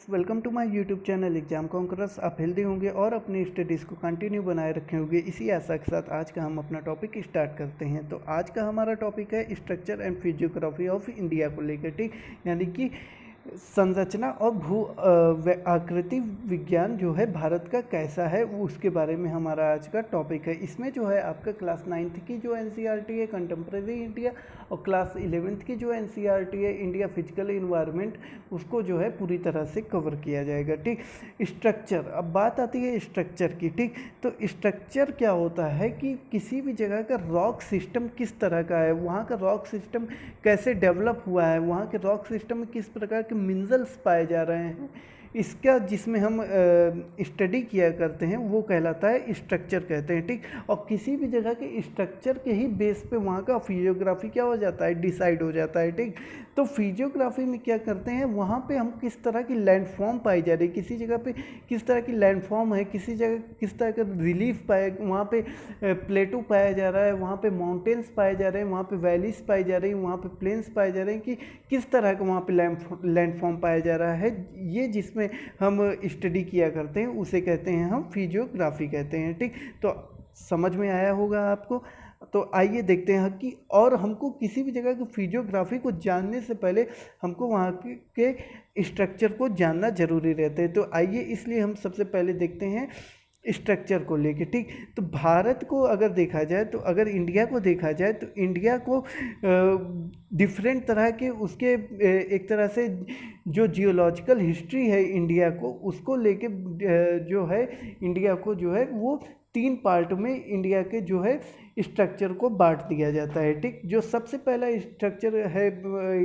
Welcome to my YouTube channel exam conquerors. आप healthy होंगे और अपनी स्टडीज़ को कंटिन्यू बनाए रखे होंगे, इसी आशा के साथ आज का हम अपना टॉपिक स्टार्ट करते हैं। तो आज का हमारा टॉपिक है structure and physiography of India को लेकर, ठीक, यानी कि संरचना और भू आकृति विज्ञान जो है भारत का कैसा है वो उसके बारे में हमारा आज का टॉपिक है। इसमें जो है आपका क्लास 9th की जो एनसीईआरटी है कंटेम्प्रेरी इंडिया और क्लास 11th की जो एनसीईआरटी है इंडिया फिजिकल इन्वायरमेंट, उसको जो है पूरी तरह से कवर किया जाएगा, ठीक। स्ट्रक्चर, अब बात आती है स्ट्रक्चर की, ठीक। तो स्ट्रक्चर क्या होता है कि किसी भी जगह का रॉक सिस्टम किस तरह का है, वहाँ का रॉक सिस्टम कैसे डेवलप हुआ है, वहाँ के रॉक सिस्टम में किस प्रकार के मिनरल्स पाए जा रहे हैं, इसका जिसमें हम स्टडी किया करते हैं वो कहलाता है स्ट्रक्चर कहते हैं, ठीक। और किसी भी जगह के स्ट्रक्चर के ही बेस पे वहाँ का फिजियोग्राफी क्या हो जाता है, डिसाइड हो जाता है, ठीक। तो फिजियोग्राफी में क्या करते हैं, वहाँ पे हम किस तरह की लैंडफॉर्म पाई जा रही है, किसी जगह पे किस तरह की लैंडफॉर्म है, किसी जगह किस तरह का रिलीफ पाए, वहाँ पे प्लेटू पाया जा रहा है, वहाँ पे माउंटेन्स पाए जा रहे हैं, वहाँ पे वैलीज पाई जा रही हैं, वहाँ पे प्लेन्स पाए जा रहे हैं, कि किस तरह का वहाँ पे लैंडफॉर्म पाया जा रहा है, ये जिसमें हम स्टडी किया करते हैं उसे कहते हैं हम फिजियोग्राफी कहते हैं, ठीक। तो समझ में आया होगा आपको। तो आइए देखते हैं कि और हमको किसी भी जगह की फिजियोग्राफी को जानने से पहले हमको वहाँ के स्ट्रक्चर को जानना जरूरी रहता है। तो आइए इसलिए हम सबसे पहले देखते हैं स्ट्रक्चर को लेके, ठीक। तो भारत को अगर देखा जाए, तो अगर इंडिया को देखा जाए तो इंडिया को डिफरेंट तरह के उसके एक तरह से जो जियोलॉजिकल हिस्ट्री है इंडिया को, उसको लेके जो है इंडिया को जो है वो 3 पार्ट में इंडिया के जो है स्ट्रक्चर को बांट दिया जाता है, ठीक। जो सबसे पहला स्ट्रक्चर है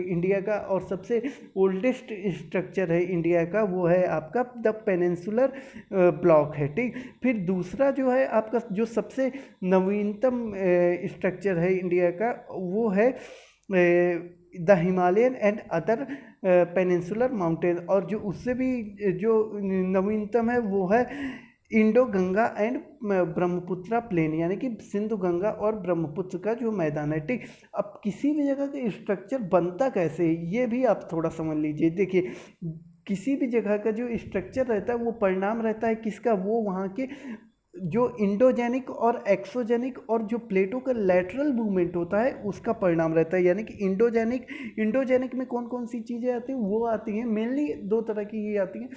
इंडिया का और सबसे ओल्डेस्ट स्ट्रक्चर है इंडिया का, वो है आपका द पेनिनसुलर ब्लॉक है, ठीक। फिर दूसरा जो है आपका जो सबसे नवीनतम स्ट्रक्चर है इंडिया का, वो है the Himalayan and other peninsular mountain, और जो उससे भी जो नवीनतम है वो है Indo Ganga and Brahmaputra plain, यानी कि सिंधु गंगा और ब्रह्मपुत्र का जो मैदान है, ठीक। अब किसी भी जगह का स्ट्रक्चर बनता कैसे है ये भी आप थोड़ा समझ लीजिए। देखिए, किसी भी जगह का जो स्ट्रक्चर रहता है वो परिणाम रहता है किसका, वो वहाँ के जो इंडोजेनिक और एक्सोजेनिक और जो प्लेटों का लेटरल मूवमेंट होता है उसका परिणाम रहता है। यानी कि इंडोजेनिक में कौन कौन सी चीज़ें आती हैं, वो आती हैं मेनली 2 तरह की ये आती हैं।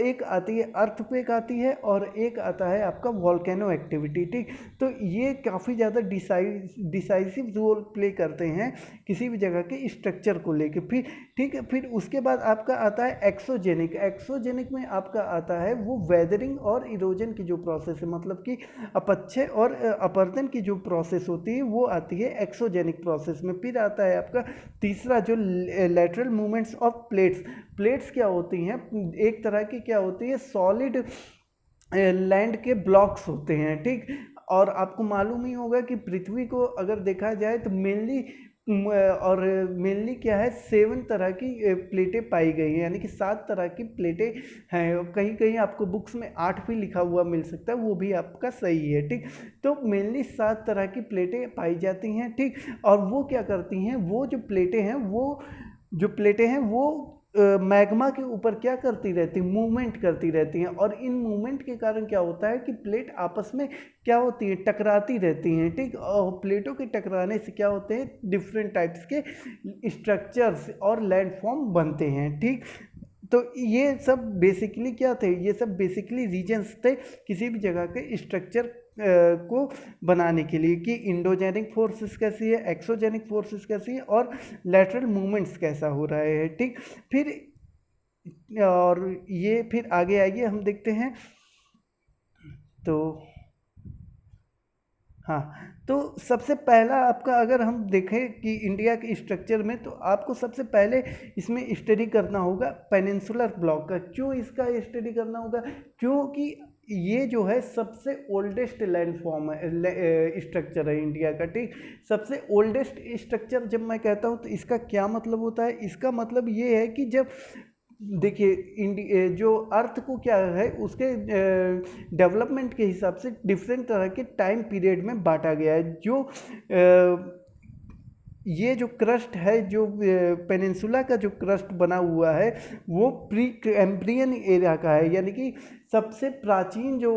एक आती है अर्थक्वेक आती है और एक आता है आपका वॉल्केनो एक्टिविटी, ठीक। तो ये काफ़ी ज़्यादा डिसाइसिव रोल प्ले करते हैं किसी भी जगह के स्ट्रक्चर को लेके। फिर ठीक है, फिर उसके बाद आपका आता है एक्सोजेनिक में आपका आता है वो वेदरिंग और इरोजन की जो प्रोसेस है, मतलब कि अपक्षय और अपरदन की जो प्रोसेस होती है वो आती है एक्सोजेनिक प्रोसेस में। फिर आता है आपका तीसरा जो लेटरल मूवमेंट्स ऑफ प्लेट्स क्या होती हैं, एक तरह की क्या होती है सॉलिड लैंड के ब्लॉक्स होते हैं, ठीक। और आपको मालूम ही होगा कि पृथ्वी को अगर देखा जाए तो मेनली क्या है 7 तरह की प्लेटें पाई गई हैं, यानी कि 7 तरह की प्लेटें हैं, और कहीं कहीं आपको बुक्स में 8 भी लिखा हुआ मिल सकता है, वो भी आपका सही है, ठीक। तो मेनली 7 तरह की प्लेटें पाई जाती हैं, ठीक। और वो क्या करती हैं, वो जो प्लेटें हैं वो मैग्मा के ऊपर क्या करती रहती, मूवमेंट करती रहती हैं, और इन मूवमेंट के कारण क्या होता है कि प्लेट आपस में क्या होती है, टकराती रहती हैं, ठीक। और प्लेटों के टकराने से क्या होते हैं, डिफरेंट टाइप्स के स्ट्रक्चर्स और लैंडफॉर्म बनते हैं, ठीक। तो ये सब बेसिकली क्या थे, ये सब बेसिकली रीजन्स थे किसी भी जगह के स्ट्रक्चर को बनाने के लिए, कि इंडोजेनिक फोर्सेस कैसी है, एक्सोजेनिक फोर्सेस कैसी है और लेटरल मूवमेंट्स कैसा हो रहा है, ठीक। फिर और ये फिर आगे आइए हम देखते हैं। तो हाँ, तो सबसे पहला आपका अगर हम देखें कि इंडिया के स्ट्रक्चर में, तो आपको सबसे पहले इसमें स्टडी करना होगा पेनिनसुलर ब्लॉक का। क्यों इसका स्टडी करना होगा, क्योंकि ये जो है सबसे ओल्डेस्ट लैंडफॉर्म है, स्ट्रक्चर है इंडिया का, ठीक। सबसे ओल्डेस्ट स्ट्रक्चर जब मैं कहता हूँ तो इसका क्या मतलब होता है, इसका मतलब ये है कि जब देखिए जो अर्थ को क्या है उसके डेवलपमेंट के हिसाब से डिफरेंट तरह के टाइम पीरियड में बांटा गया है। जो ये जो क्रस्ट है, जो पेनिनसुला का जो क्रस्ट बना हुआ है वो प्री कैम्ब्रियन एरा का है, यानी कि सबसे प्राचीन जो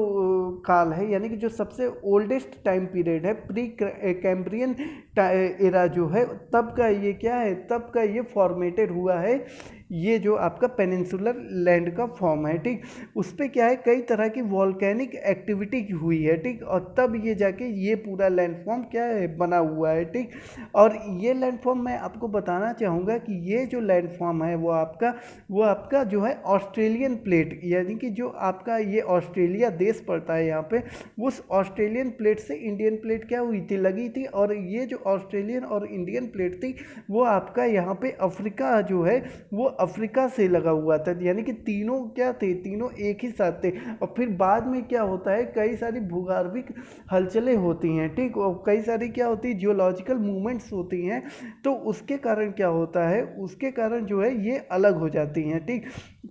काल है, यानी कि जो सबसे ओल्डेस्ट टाइम पीरियड है, प्री कैम्ब्रियन एरा जो है, तब का ये क्या है, तब का ये फॉर्मेटेड हुआ है। ये जो आपका पेनिनसुलर लैंड का फॉर्म है, ठीक, उस पर क्या है, कई तरह की वॉल्केनिक एक्टिविटी हुई है, ठीक, और तब ये जाके ये पूरा लैंडफॉर्म क्या है, बना हुआ है, ठीक। और ये लैंडफॉर्म मैं आपको बताना चाहूँगा कि ये जो लैंडफॉर्म है वो आपका जो है ऑस्ट्रेलियन प्लेट, यानी कि जो आपका ये ऑस्ट्रेलिया देश पड़ता है यहाँ पे, उस ऑस्ट्रेलियन प्लेट से इंडियन प्लेट क्या हुई थी, लगी थी। और ये जो ऑस्ट्रेलियन और इंडियन प्लेट थी वो आपका यहाँ पे अफ्रीका जो है वो अफ्रीका से लगा हुआ था, यानी कि तीनों क्या थे, तीनों एक ही साथ थे। और फिर बाद में क्या होता है, कई सारी भूगर्भिक हलचलें होती हैं, ठीक, और कई सारी क्या होती है, जियोलॉजिकल मूवमेंट्स होती हैं, तो उसके कारण क्या होता है, उसके कारण जो है ये अलग हो जाती हैं, ठीक।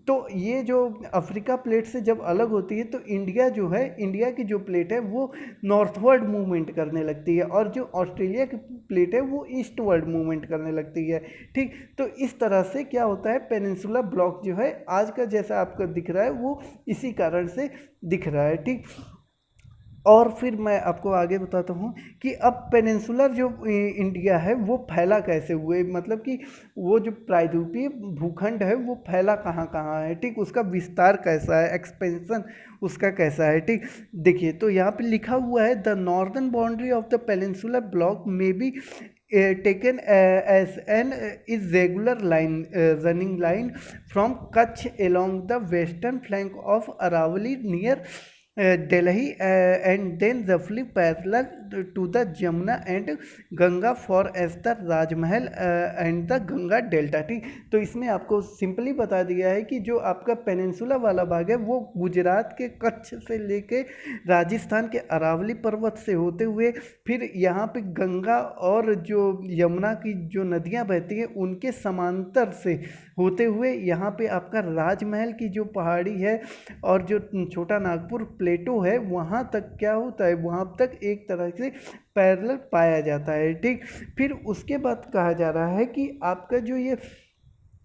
तो ये जो अफ्रीका प्लेट से जब अलग होती है तो इंडिया जो है, इंडिया की जो प्लेट है वो नॉर्थवर्ड मूवमेंट करने लगती है, और जो ऑस्ट्रेलिया की प्लेट है वो ईस्टवर्ड मूवमेंट करने लगती है, ठीक। तो इस तरह से क्या होता है, पेनिनसुला ब्लॉक जो है आज का जैसा आपको दिख रहा है वो इसी कारण से दिख रहा है, ठीक। और फिर मैं आपको आगे बताता हूँ कि अब पेनिनसुलर जो इंडिया है वो फैला कैसे हुए, मतलब कि वो जो प्रायद्वीपीय भूखंड है वो फैला कहाँ कहाँ है, ठीक, उसका विस्तार कैसा है, एक्सपेंशन उसका कैसा है, ठीक। देखिए तो यहाँ पे लिखा हुआ है, the northern boundary of the peninsular block may be taken as an irregular line running line from Kutch along the western flank of Aravalli near Delhi and then roughly parallel to the Jamuna and Ganga for as the Rajmahal and the Ganga delta, ठीक। तो इसमें आपको simply बता दिया है कि जो आपका पेनिनसुला वाला भाग है वो गुजरात के कच्छ से लेके राजस्थान के अरावली पर्वत से होते हुए फिर यहाँ पे गंगा और जो यमुना की जो नदियाँ बहती हैं उनके समांतर से होते हुए यहाँ पे आपका राजमहल की जो पहाड़ी है और जो छोटा नागपुर प्लेटो है वहाँ तक क्या होता है, वहाँ तक एक तरह से पैरेलल पाया जाता है, ठीक। फिर उसके बाद कहा जा रहा है कि आपका जो ये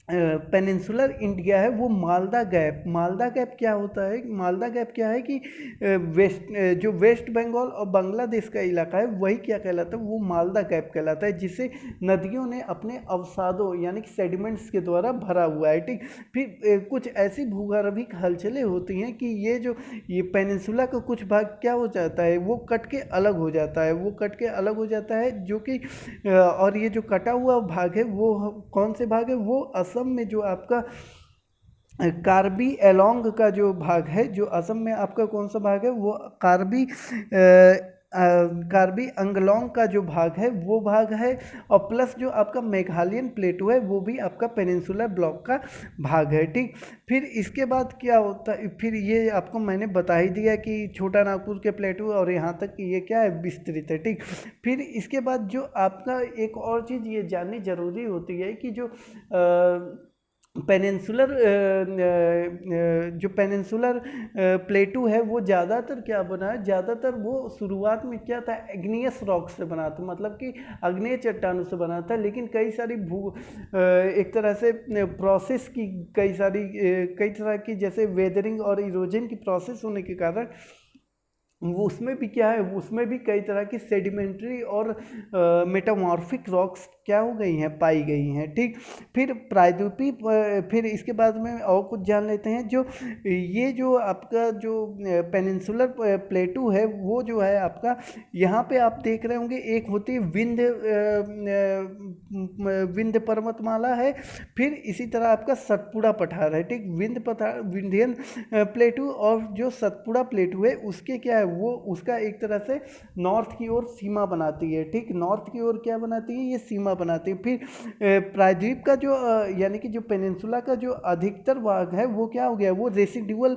पेनिनसुलर इंडिया है वो मालदा गैप क्या होता है, मालदा गैप क्या है कि जो वेस्ट बंगाल और बांग्लादेश का इलाका है वही क्या कहलाता है, वो मालदा गैप कहलाता है, जिसे नदियों ने अपने अवसादों यानी कि सेडिमेंट्स के द्वारा भरा हुआ है, ठीक। फिर कुछ ऐसी भूगर्भिक हलचलें होती हैं कि ये पेनिनसुला का कुछ भाग क्या हो जाता है, वो कट के अलग हो जाता है, वो कट के अलग हो जाता है, जो कि और ये जो कटा हुआ भाग है वो कौन से भाग है, वो असम में जो आपका कार्बी एलोंग का जो भाग है, जो असम में आपका कौन सा भाग है, वो कार्बी अंगलोंग का जो भाग है वो भाग है, और प्लस जो आपका मेघालयन प्लेटू है वो भी आपका पेनिनसुलर ब्लॉक का भाग है, ठीक। फिर इसके बाद क्या होता है, फिर ये आपको मैंने बता ही दिया कि छोटा नागपुर के प्लेटू और यहाँ तक ये क्या है, विस्तृत है, ठीक। फिर इसके बाद जो आपका एक और चीज़ ये जाननी जरूरी होती है कि जो पेनिनसुलर जो पेनिनसुलर प्लेटू है वो ज़्यादातर क्या बना है, ज़्यादातर वो शुरुआत में क्या था, एग्नियस रॉक से बना था, मतलब कि आग्नेय चट्टानों से बना था, लेकिन कई सारी एक तरह से प्रोसेस की कई तरह की जैसे वेदरिंग और इरोजन की प्रोसेस होने के कारण वो उसमें भी क्या है, उसमें भी कई तरह की सेडिमेंट्री और मेटामॉर्फिक रॉक्स क्या हो गई हैं, पाई गई हैं, ठीक। फिर प्रायद्वीपी फिर इसके बाद में और कुछ जान लेते हैं, जो ये जो आपका जो पेनिनसुलर प्लेटू है वो जो है आपका यहाँ पे आप देख रहे होंगे, एक होती है विंध्य पर्वतमाला है, फिर इसी तरह आपका सतपुड़ा पठार है, ठीक। विंध्यन प्लेटू और जो सतपुड़ा प्लेटू है उसके क्या है, वो उसका एक तरह से नॉर्थ की ओर सीमा बनाती है, ठीक, नॉर्थ की ओर क्या बनाती है, ये सीमा बनाती है। फिर प्रायद्वीप का जो यानी कि जो पेनिनसुला का जो अधिकतर भाग है वो क्या हो गया, वो रेसिडुअल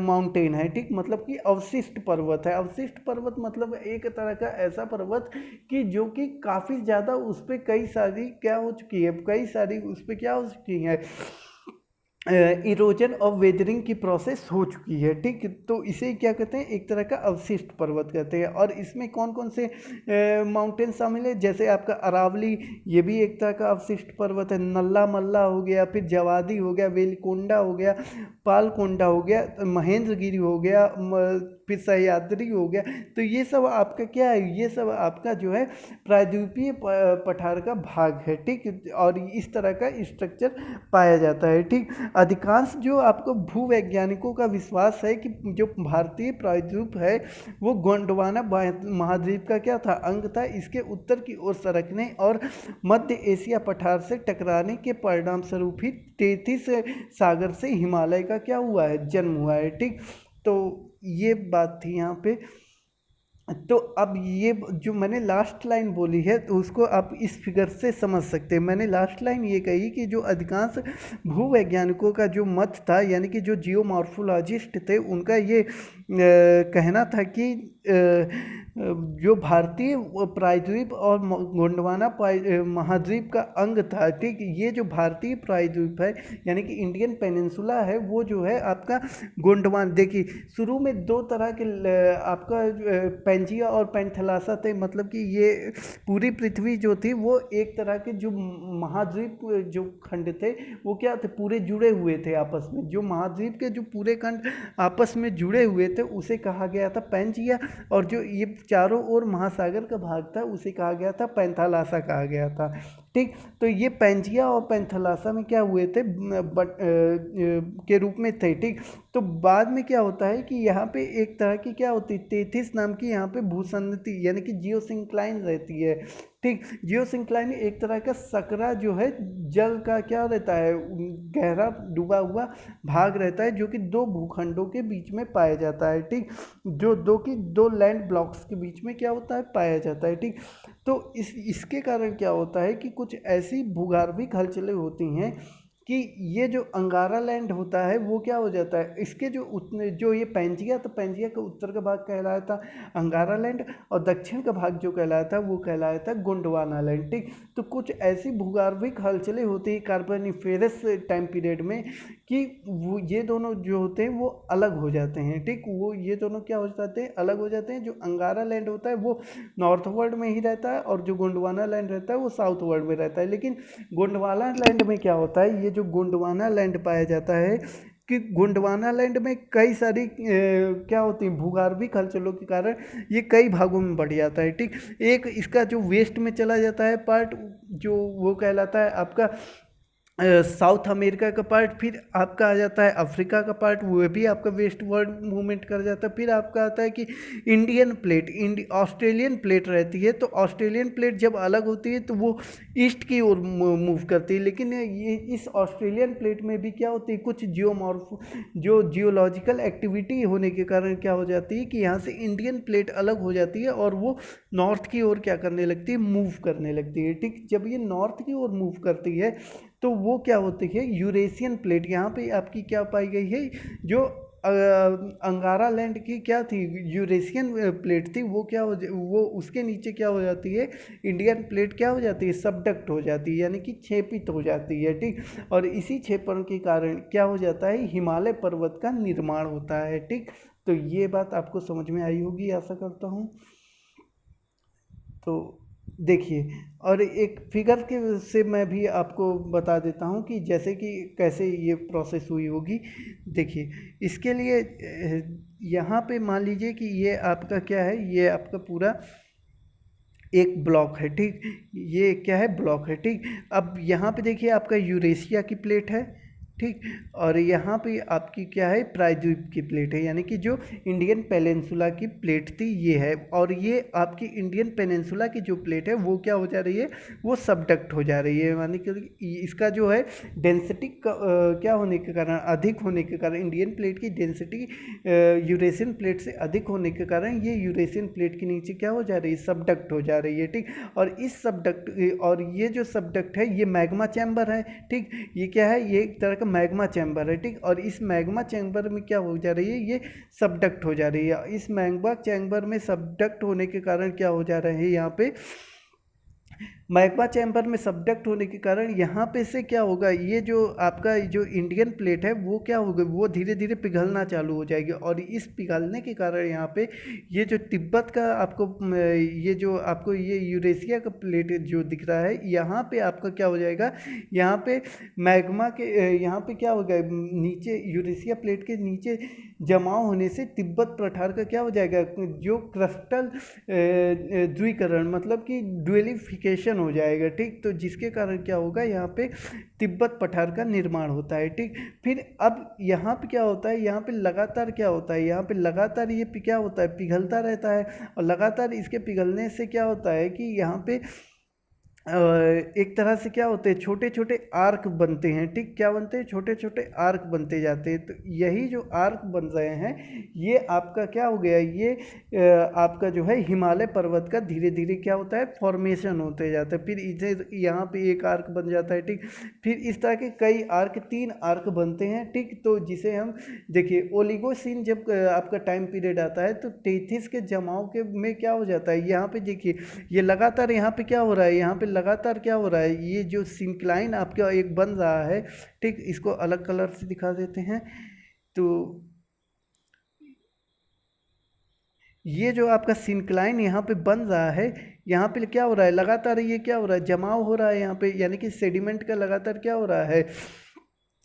माउंटेन है, ठीक, मतलब कि अवशिष्ट पर्वत है। अवशिष्ट पर्वत मतलब एक तरह का ऐसा पर्वत कि जो कि काफ़ी ज़्यादा उस पर कई सारी क्या हो चुकी है, कई सारी उस पर क्या हो चुकी है, इरोजन और वेदरिंग की प्रोसेस हो चुकी है। ठीक, तो इसे क्या कहते हैं, एक तरह का अवशिष्ट पर्वत कहते हैं। और इसमें कौन कौन से माउंटेन शामिल है, जैसे आपका अरावली, ये भी एक तरह का अवशिष्ट पर्वत है। नल्ला मल्ला हो गया, फिर जवादी हो गया, वेलिकोंडा हो गया, पालकोंडा हो गया, महेंद्रगिरी हो गया, फिर सह्याद्री हो गया। तो ये सब आपका क्या है, ये सब आपका जो है प्रायद्वीपीय पठार का भाग है। ठीक, और इस तरह का स्ट्रक्चर पाया जाता है। ठीक, अधिकांश जो आपको भूवैज्ञानिकों का विश्वास है कि जो भारतीय प्रायद्वीप है वो गोंडवाना महाद्वीप का क्या था, अंग था। इसके उत्तर की ओर सरकने और मध्य एशिया पठार से टकराने के परिणाम स्वरूप ही तेतीस सागर से हिमालय का क्या हुआ है, जन्म हुआ है। ठीक, तो ये बात थी यहाँ पे। तो अब ये जो मैंने लास्ट लाइन बोली है तो उसको आप इस फिगर से समझ सकते हैं। मैंने लास्ट लाइन ये कही कि जो अधिकांश भूवैज्ञानिकों का जो मत था, यानी कि जो जियोमॉर्फोलॉजिस्ट थे, उनका ये कहना था कि जो भारतीय प्रायद्वीप और गोंडवाना महाद्वीप का अंग था। ठीक, ये जो भारतीय प्रायद्वीप है यानी कि इंडियन पेनिनसुला है, वो जो है आपका गोंडवान, देखिए शुरू में दो तरह के आपका पेंजिया और पेंथलासा थे। मतलब कि ये पूरी पृथ्वी जो थी वो एक तरह के जो महाद्वीप जो खंड थे वो क्या थे, पूरे जुड़े हुए थे आपस में। जो महाद्वीप के जो पूरे खंड आपस में जुड़े हुए थे उसे कहा गया था पेंजिया, और जो ये चारों ओर महासागर का भाग था उसे कहा गया था पेंथालासा कहा गया था। ठीक, तो ये पेंजिया और पेंथालासा में क्या हुए थे, के रूप में थे। ठीक, तो बाद में क्या होता है कि यहाँ पे एक तरह की क्या होती है, तेथिस नाम की यहाँ पे भूसंनति यानी कि जियोसिंक्लाइन रहती है। ठीक, जियोसिंक्लाइन एक तरह का सकरा जो है जल का क्या रहता है, गहरा डूबा हुआ भाग रहता है, जो कि दो भूखंडों के बीच में पाया जाता है। ठीक, जो दो लैंड ब्लॉक्स के बीच में क्या होता है, पाया जाता है। ठीक, तो इसके कारण क्या होता है कि कुछ ऐसी भूगर्भिक हलचलें होती हैं कि ये जो अंगारा लैंड होता है वो क्या हो जाता है, इसके जो उतने जो ये पेंजिया, तो पेंजिया का उत्तर का भाग कहलाया था अंगारा लैंड, और दक्षिण का भाग जो कहलाया था वो कहलाया था गोंडवाना लैंड। ठीक, तो कुछ ऐसी भूगर्भिक हलचलें होती है कार्बोनिफेरस टाइम पीरियड में कि वो ये दोनों जो होते हैं वो अलग हो जाते हैं। ठीक, वो ये दोनों क्या हो जाते हैं, अलग हो जाते हैं। जो अंगारा लैंड होता है वो नॉर्थ वर्ल्ड में ही रहता है, और जो गोंडवाना लैंड रहता है वो साउथ वर्ल्ड में रहता है। लेकिन गोंडवाना लैंड में क्या होता है, ये जो गोंडवाना लैंड पाया जाता है कि गोंडवाना लैंड में कई सारी क्या होती है, भूगर्भिक हलचलों के कारण ये कई भागों में बढ़ जाता है। ठीक, एक इसका जो वेस्ट में चला जाता है पार्ट, जो वो कहलाता है आपका साउथ अमेरिका का पार्ट, फिर आपका आ जाता है अफ्रीका का पार्ट, वो भी आपका वेस्ट वर्ल्ड मूवमेंट कर जाता है। फिर आपका आता है कि इंडियन प्लेट, ऑस्ट्रेलियन प्लेट रहती है। तो ऑस्ट्रेलियन प्लेट जब अलग होती है तो वो ईस्ट की ओर मूव करती है। लेकिन ये इस ऑस्ट्रेलियन प्लेट में भी क्या होती है, कुछ जो जियोलॉजिकल एक्टिविटी होने के कारण क्या हो जाती है कि यहाँ से इंडियन प्लेट अलग हो जाती है और वो नॉर्थ की ओर क्या करने लगती है, मूव करने लगती है। ठीक, जब ये नॉर्थ की ओर मूव करती है तो वो क्या होती है, यूरेशियन प्लेट यहाँ पे आपकी क्या पाई गई है, जो अंगारा लैंड की क्या थी, यूरेशियन प्लेट थी, वो क्या हो वो उसके नीचे क्या हो जाती है, इंडियन प्लेट क्या हो जाती है, सबडक्ट हो जाती है, यानी कि छेपित हो जाती है। ठीक, और इसी छेपन के कारण क्या हो जाता है, हिमालय पर्वत का निर्माण होता है। ठीक, तो ये बात आपको समझ में आई होगी आशा करता हूँ। तो देखिए, और एक फिगर के से मैं भी आपको बता देता हूँ कि जैसे कि कैसे ये प्रोसेस हुई होगी। देखिए, इसके लिए यहाँ पे मान लीजिए कि ये आपका क्या है, ये आपका पूरा एक ब्लॉक है। ठीक, ये क्या है, ब्लॉक है। ठीक, अब यहाँ पे देखिए आपका यूरेशिया की प्लेट है। ठीक, और यहाँ पे आपकी क्या है, प्रायद्वीप की प्लेट है, यानी कि जो इंडियन पेनिनसुला की प्लेट थी ये है। और ये आपकी इंडियन पेनिनसुला की जो प्लेट है वो क्या हो जा रही है, वो सबडक्ट हो जा रही है। यानी कि इसका जो है डेंसिटी क्या होने के कारण, अधिक होने के कारण, इंडियन प्लेट की डेंसिटी यूरेशियन प्लेट से अधिक होने के कारण ये यूरेशियन प्लेट के नीचे क्या हो जा रही है, सबडक्ट हो जा रही है। ठीक, और इस सबडक्ट, और ये जो सबडक्ट है ये मैग्मा चैम्बर है। ठीक, ये क्या है, ये एक तरह का मैग्मा चैम्बर है। ठीक, और इस मैग्मा चैम्बर में क्या हो जा रही है, ये सबडक्ट हो जा रही है। इस मैग्मा चैम्बर में सबडक्ट होने के कारण क्या हो जा रहे हैं, यहाँ पे मैग्मा चैम्बर में सबडक्ट होने के कारण यहाँ पे से क्या होगा, ये जो आपका जो इंडियन प्लेट है वो क्या होगा, वो धीरे धीरे पिघलना चालू हो जाएगी। और इस पिघलने के कारण यहाँ पे ये जो तिब्बत का आपको ये जो आपको ये यूरेशिया का प्लेट जो दिख रहा है, यहाँ पे आपका क्या हो जाएगा, यहाँ पे मैग्मा के यहाँ पे क्या होगा, नीचे यूरेशिया प्लेट के नीचे जमाव होने से तिब्बत पठार का क्या हो जाएगा, जो क्रिस्टल ध्रुवीकरण मतलब कि ड्यूलिफिकेशन हो जाएगा। ठीक, तो जिसके कारण क्या होगा, यहाँ पे तिब्बत पठार का निर्माण होता है। ठीक, फिर अब यहाँ पे क्या होता है, यहाँ पे लगातार क्या होता है, यहाँ पे लगातार ये क्या होता है, पिघलता रहता है। और लगातार इसके पिघलने से क्या होता है कि यहाँ पे एक तरह से क्या होते हैं, छोटे छोटे आर्क बनते हैं। ठीक, क्या बनते हैं, छोटे छोटे आर्क बनते जाते हैं। तो यही जो आर्क बन रहे हैं, ये आपका क्या हो गया, ये आपका जो है हिमालय पर्वत का धीरे धीरे क्या होता है, फॉर्मेशन होते जाता है। फिर इसे यहाँ पे एक आर्क बन जाता है। ठीक, फिर इस तरह के कई आर्क, 3 आर्क बनते हैं। ठीक, तो जिसे हम देखिए ओलिगोसीन जब आपका टाइम पीरियड आता है तो टेथिस के जमाव के में क्या हो जाता है, यहाँ पे देखिए ये लगातार यहाँ पे क्या हो रहा है, यहाँ पे लगातार क्या हो रहा है, ये जो सिंक्लाइन आपका एक बन रहा है। ठीक, इसको अलग कलर से दिखा देते हैं। तो ये जो आपका सिंक्लाइन यहाँ पे बन रहा है, यहाँ पे क्या हो रहा है, लगातार ये क्या हो रहा है, जमाव हो रहा है यहाँ पे, यानी कि सेडिमेंट का लगातार क्या हो रहा है,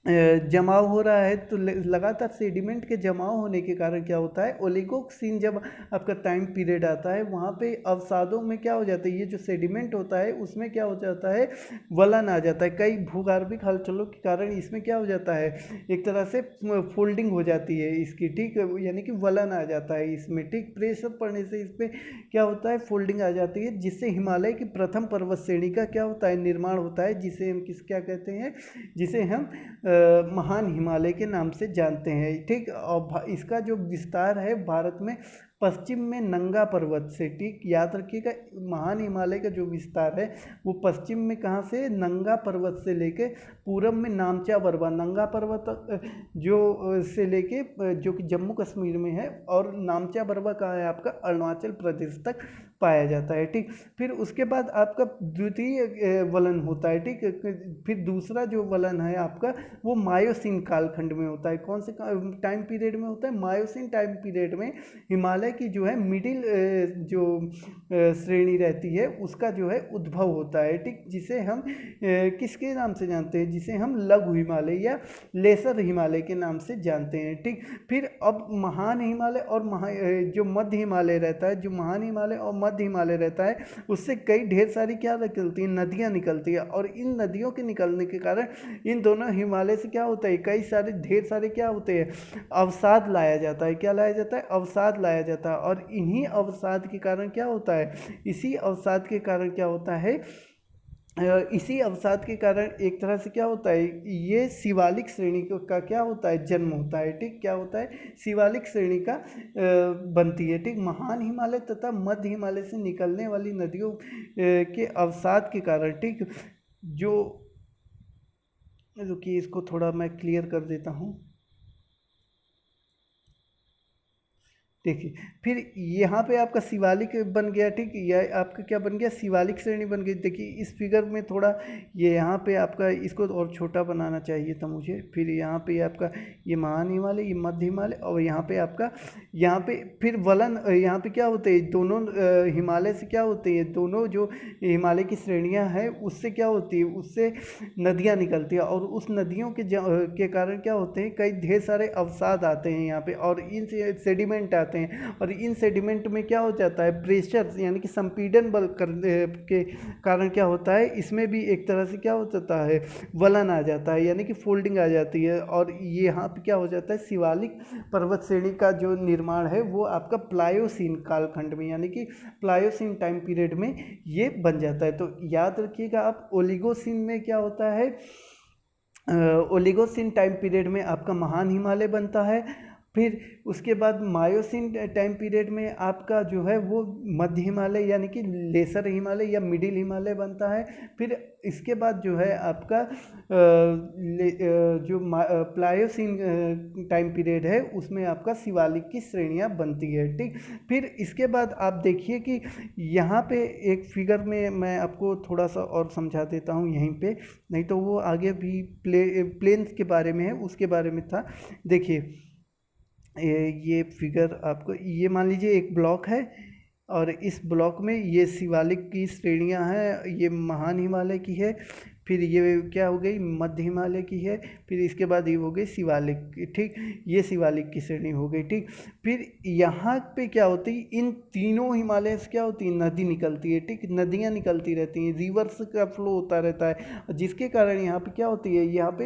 जमाव हो रहा है। तो लगातार सेडिमेंट के जमाव होने के कारण क्या होता है, ओलिगोक्सीन जब आपका टाइम पीरियड आता है, वहाँ पे अवसादों में क्या हो जाता है, ये जो सेडिमेंट होता है उसमें क्या हो जाता है, वलन आ जाता है। कई भूगर्भिक हलचलों के कारण इसमें क्या हो जाता है, एक तरह से फोल्डिंग हो जाती है इसकी। ठीक, यानी कि वलन आ जाता है इसमें। ठीक, प्रेशर पड़ने से इस पर क्या होता है, फोल्डिंग आ जाती है, जिससे हिमालय की प्रथम पर्वत श्रेणी का क्या होता है, निर्माण होता है, जिसे हम क्या कहते हैं, जिसे हम महान हिमालय के नाम से जानते हैं। ठीक, और इसका जो विस्तार है भारत में पश्चिम में नंगा पर्वत से, ठीक याद रखिएगा, महान हिमालय का जो विस्तार है वो पश्चिम में कहाँ से, नंगा पर्वत से लेके पूरब में नामचा बरवा, नंगा पर्वत जो से लेके जो कि जम्मू कश्मीर में है, और नामचा बरवा कहाँ है, आपका अरुणाचल प्रदेश तक पाया जाता है। ठीक, फिर उसके बाद आपका द्वितीय वलन होता है। ठीक, फिर दूसरा जो वलन है आपका वो मायोसीन कालखंड में होता है। कौन से टाइम पीरियड में होता है, मायोसीन टाइम पीरियड में हिमालय की जो है मिडिल जो श्रेणी रहती है उसका जो है उद्भव होता है। ठीक, जिसे हम किसके नाम से जानते हैं, जिसे हम लघु हिमालय या लेसर हिमालय के नाम से जानते हैं। ठीक, फिर अब महान हिमालय और जो मध्य हिमालय रहता है, जो महान हिमालय और मध्य हिमालय रहता है, उससे कई ढेर सारी क्या निकलती हैं, नदियाँ निकलती है। और इन नदियों के निकलने के कारण इन दोनों हिमालय से क्या होता है, कई सारे ढेर सारे क्या होते हैं, अवसाद लाया जाता है। क्या लाया जाता है, अवसाद लाया जाता है। और इन्हीं अवसाद के कारण क्या होता है, इसी अवसाद के कारण क्या होता है, इसी अवसाद के कारण एक तरह से क्या होता है, ये शिवालिक श्रेणी का क्या होता है, जन्म होता है। ठीक, क्या होता है, शिवालिक श्रेणी का बनती है। ठीक, महान हिमालय तथा मध्य हिमालय से निकलने वाली नदियों के अवसाद के कारण, ठीक, जो रुकिए इसको थोड़ा मैं क्लियर कर देता हूँ। देखिए, फिर यहाँ पे आपका शिवालिक बन गया। ठीक, यह आपका क्या बन गया, शिवालिक श्रेणी बन गई। देखिए इस फिगर में थोड़ा ये यहाँ पे आपका इसको और छोटा बनाना चाहिए था मुझे। फिर यहाँ पे आपका ये महान हिमालय, ये मध्य हिमालय, और यहाँ पे आपका यहाँ पे फिर वलन, यहाँ पे क्या होते हैं, दोनों हिमालय से क्या होते हैं, दोनों जो हिमालय की श्रेणियाँ हैं उससे क्या होती है, उससे नदियाँ निकलती है। और उस नदियों के कारण क्या होते हैं, कई ढेर सारे अवसाद आते हैं यहाँ पे, और इन सेडिमेंट आते हैं। और इन सेडिमेंट में क्या हो जाता है, प्रेशर यानी कि संपीड़न बल के कारण क्या होता है, इसमें भी एक तरह से क्या हो जाता है, वलन आ जाता है, यानी कि फोल्डिंग आ जाती है। और ये यहाँ पे क्या हो जाता है, शिवालिक पर्वत श्रेणी का जो निर्माण है वो आपका प्लायोसीन कालखंड में, यानी कि प्लायोसीन टाइम पीरियड में ये बन जाता है। तो याद रखिएगा आप, ओलिगोसीन में क्या होता है, ओलिगोसीन टाइम पीरियड में आपका महान हिमालय बनता है, फिर उसके बाद मायोसिन टाइम पीरियड में आपका जो है वो मध्य हिमालय यानी कि लेसर हिमालय या मिडिल हिमालय बनता है। फिर इसके बाद जो है आपका जो प्लायोसिन टाइम पीरियड है उसमें आपका शिवालिक की श्रेणियां बनती है, ठीक। फिर इसके बाद आप देखिए कि यहाँ पे एक फिगर में मैं आपको थोड़ा सा और समझा देता हूँ यहीं पे, नहीं तो वो आगे भी प्लेन्स के बारे में है, उसके बारे में था। देखिए ये फिगर आपको, ये मान लीजिए एक ब्लॉक है और इस ब्लॉक में ये शिवालिक की श्रेणियां हैं, ये महान हिमालय की है, फिर ये क्या हो गई मध्य हिमालय की है, फिर इसके बाद ये हो गई शिवालिक की, ठीक। ये शिवालिक की श्रेणी हो गई, ठीक। फिर यहाँ पे क्या होती है, इन तीनों हिमालय से क्या होती है, नदी निकलती है, ठीक। नदियाँ निकलती रहती हैं, रिवर्स का फ्लो होता रहता है, जिसके कारण यहाँ पे क्या होती है, यहाँ पे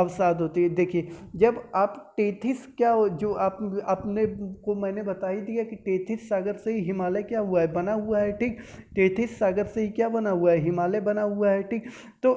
अवसाद होती है। देखिए जब आप टेथिस क्या हो, जो आप आपने को मैंने बता ही दिया कि टेथिस सागर से ही हिमालय क्या हुआ है, बना हुआ है, ठीक। टेथिस सागर से ही क्या बना हुआ है, हिमालय बना हुआ है, ठीक। तो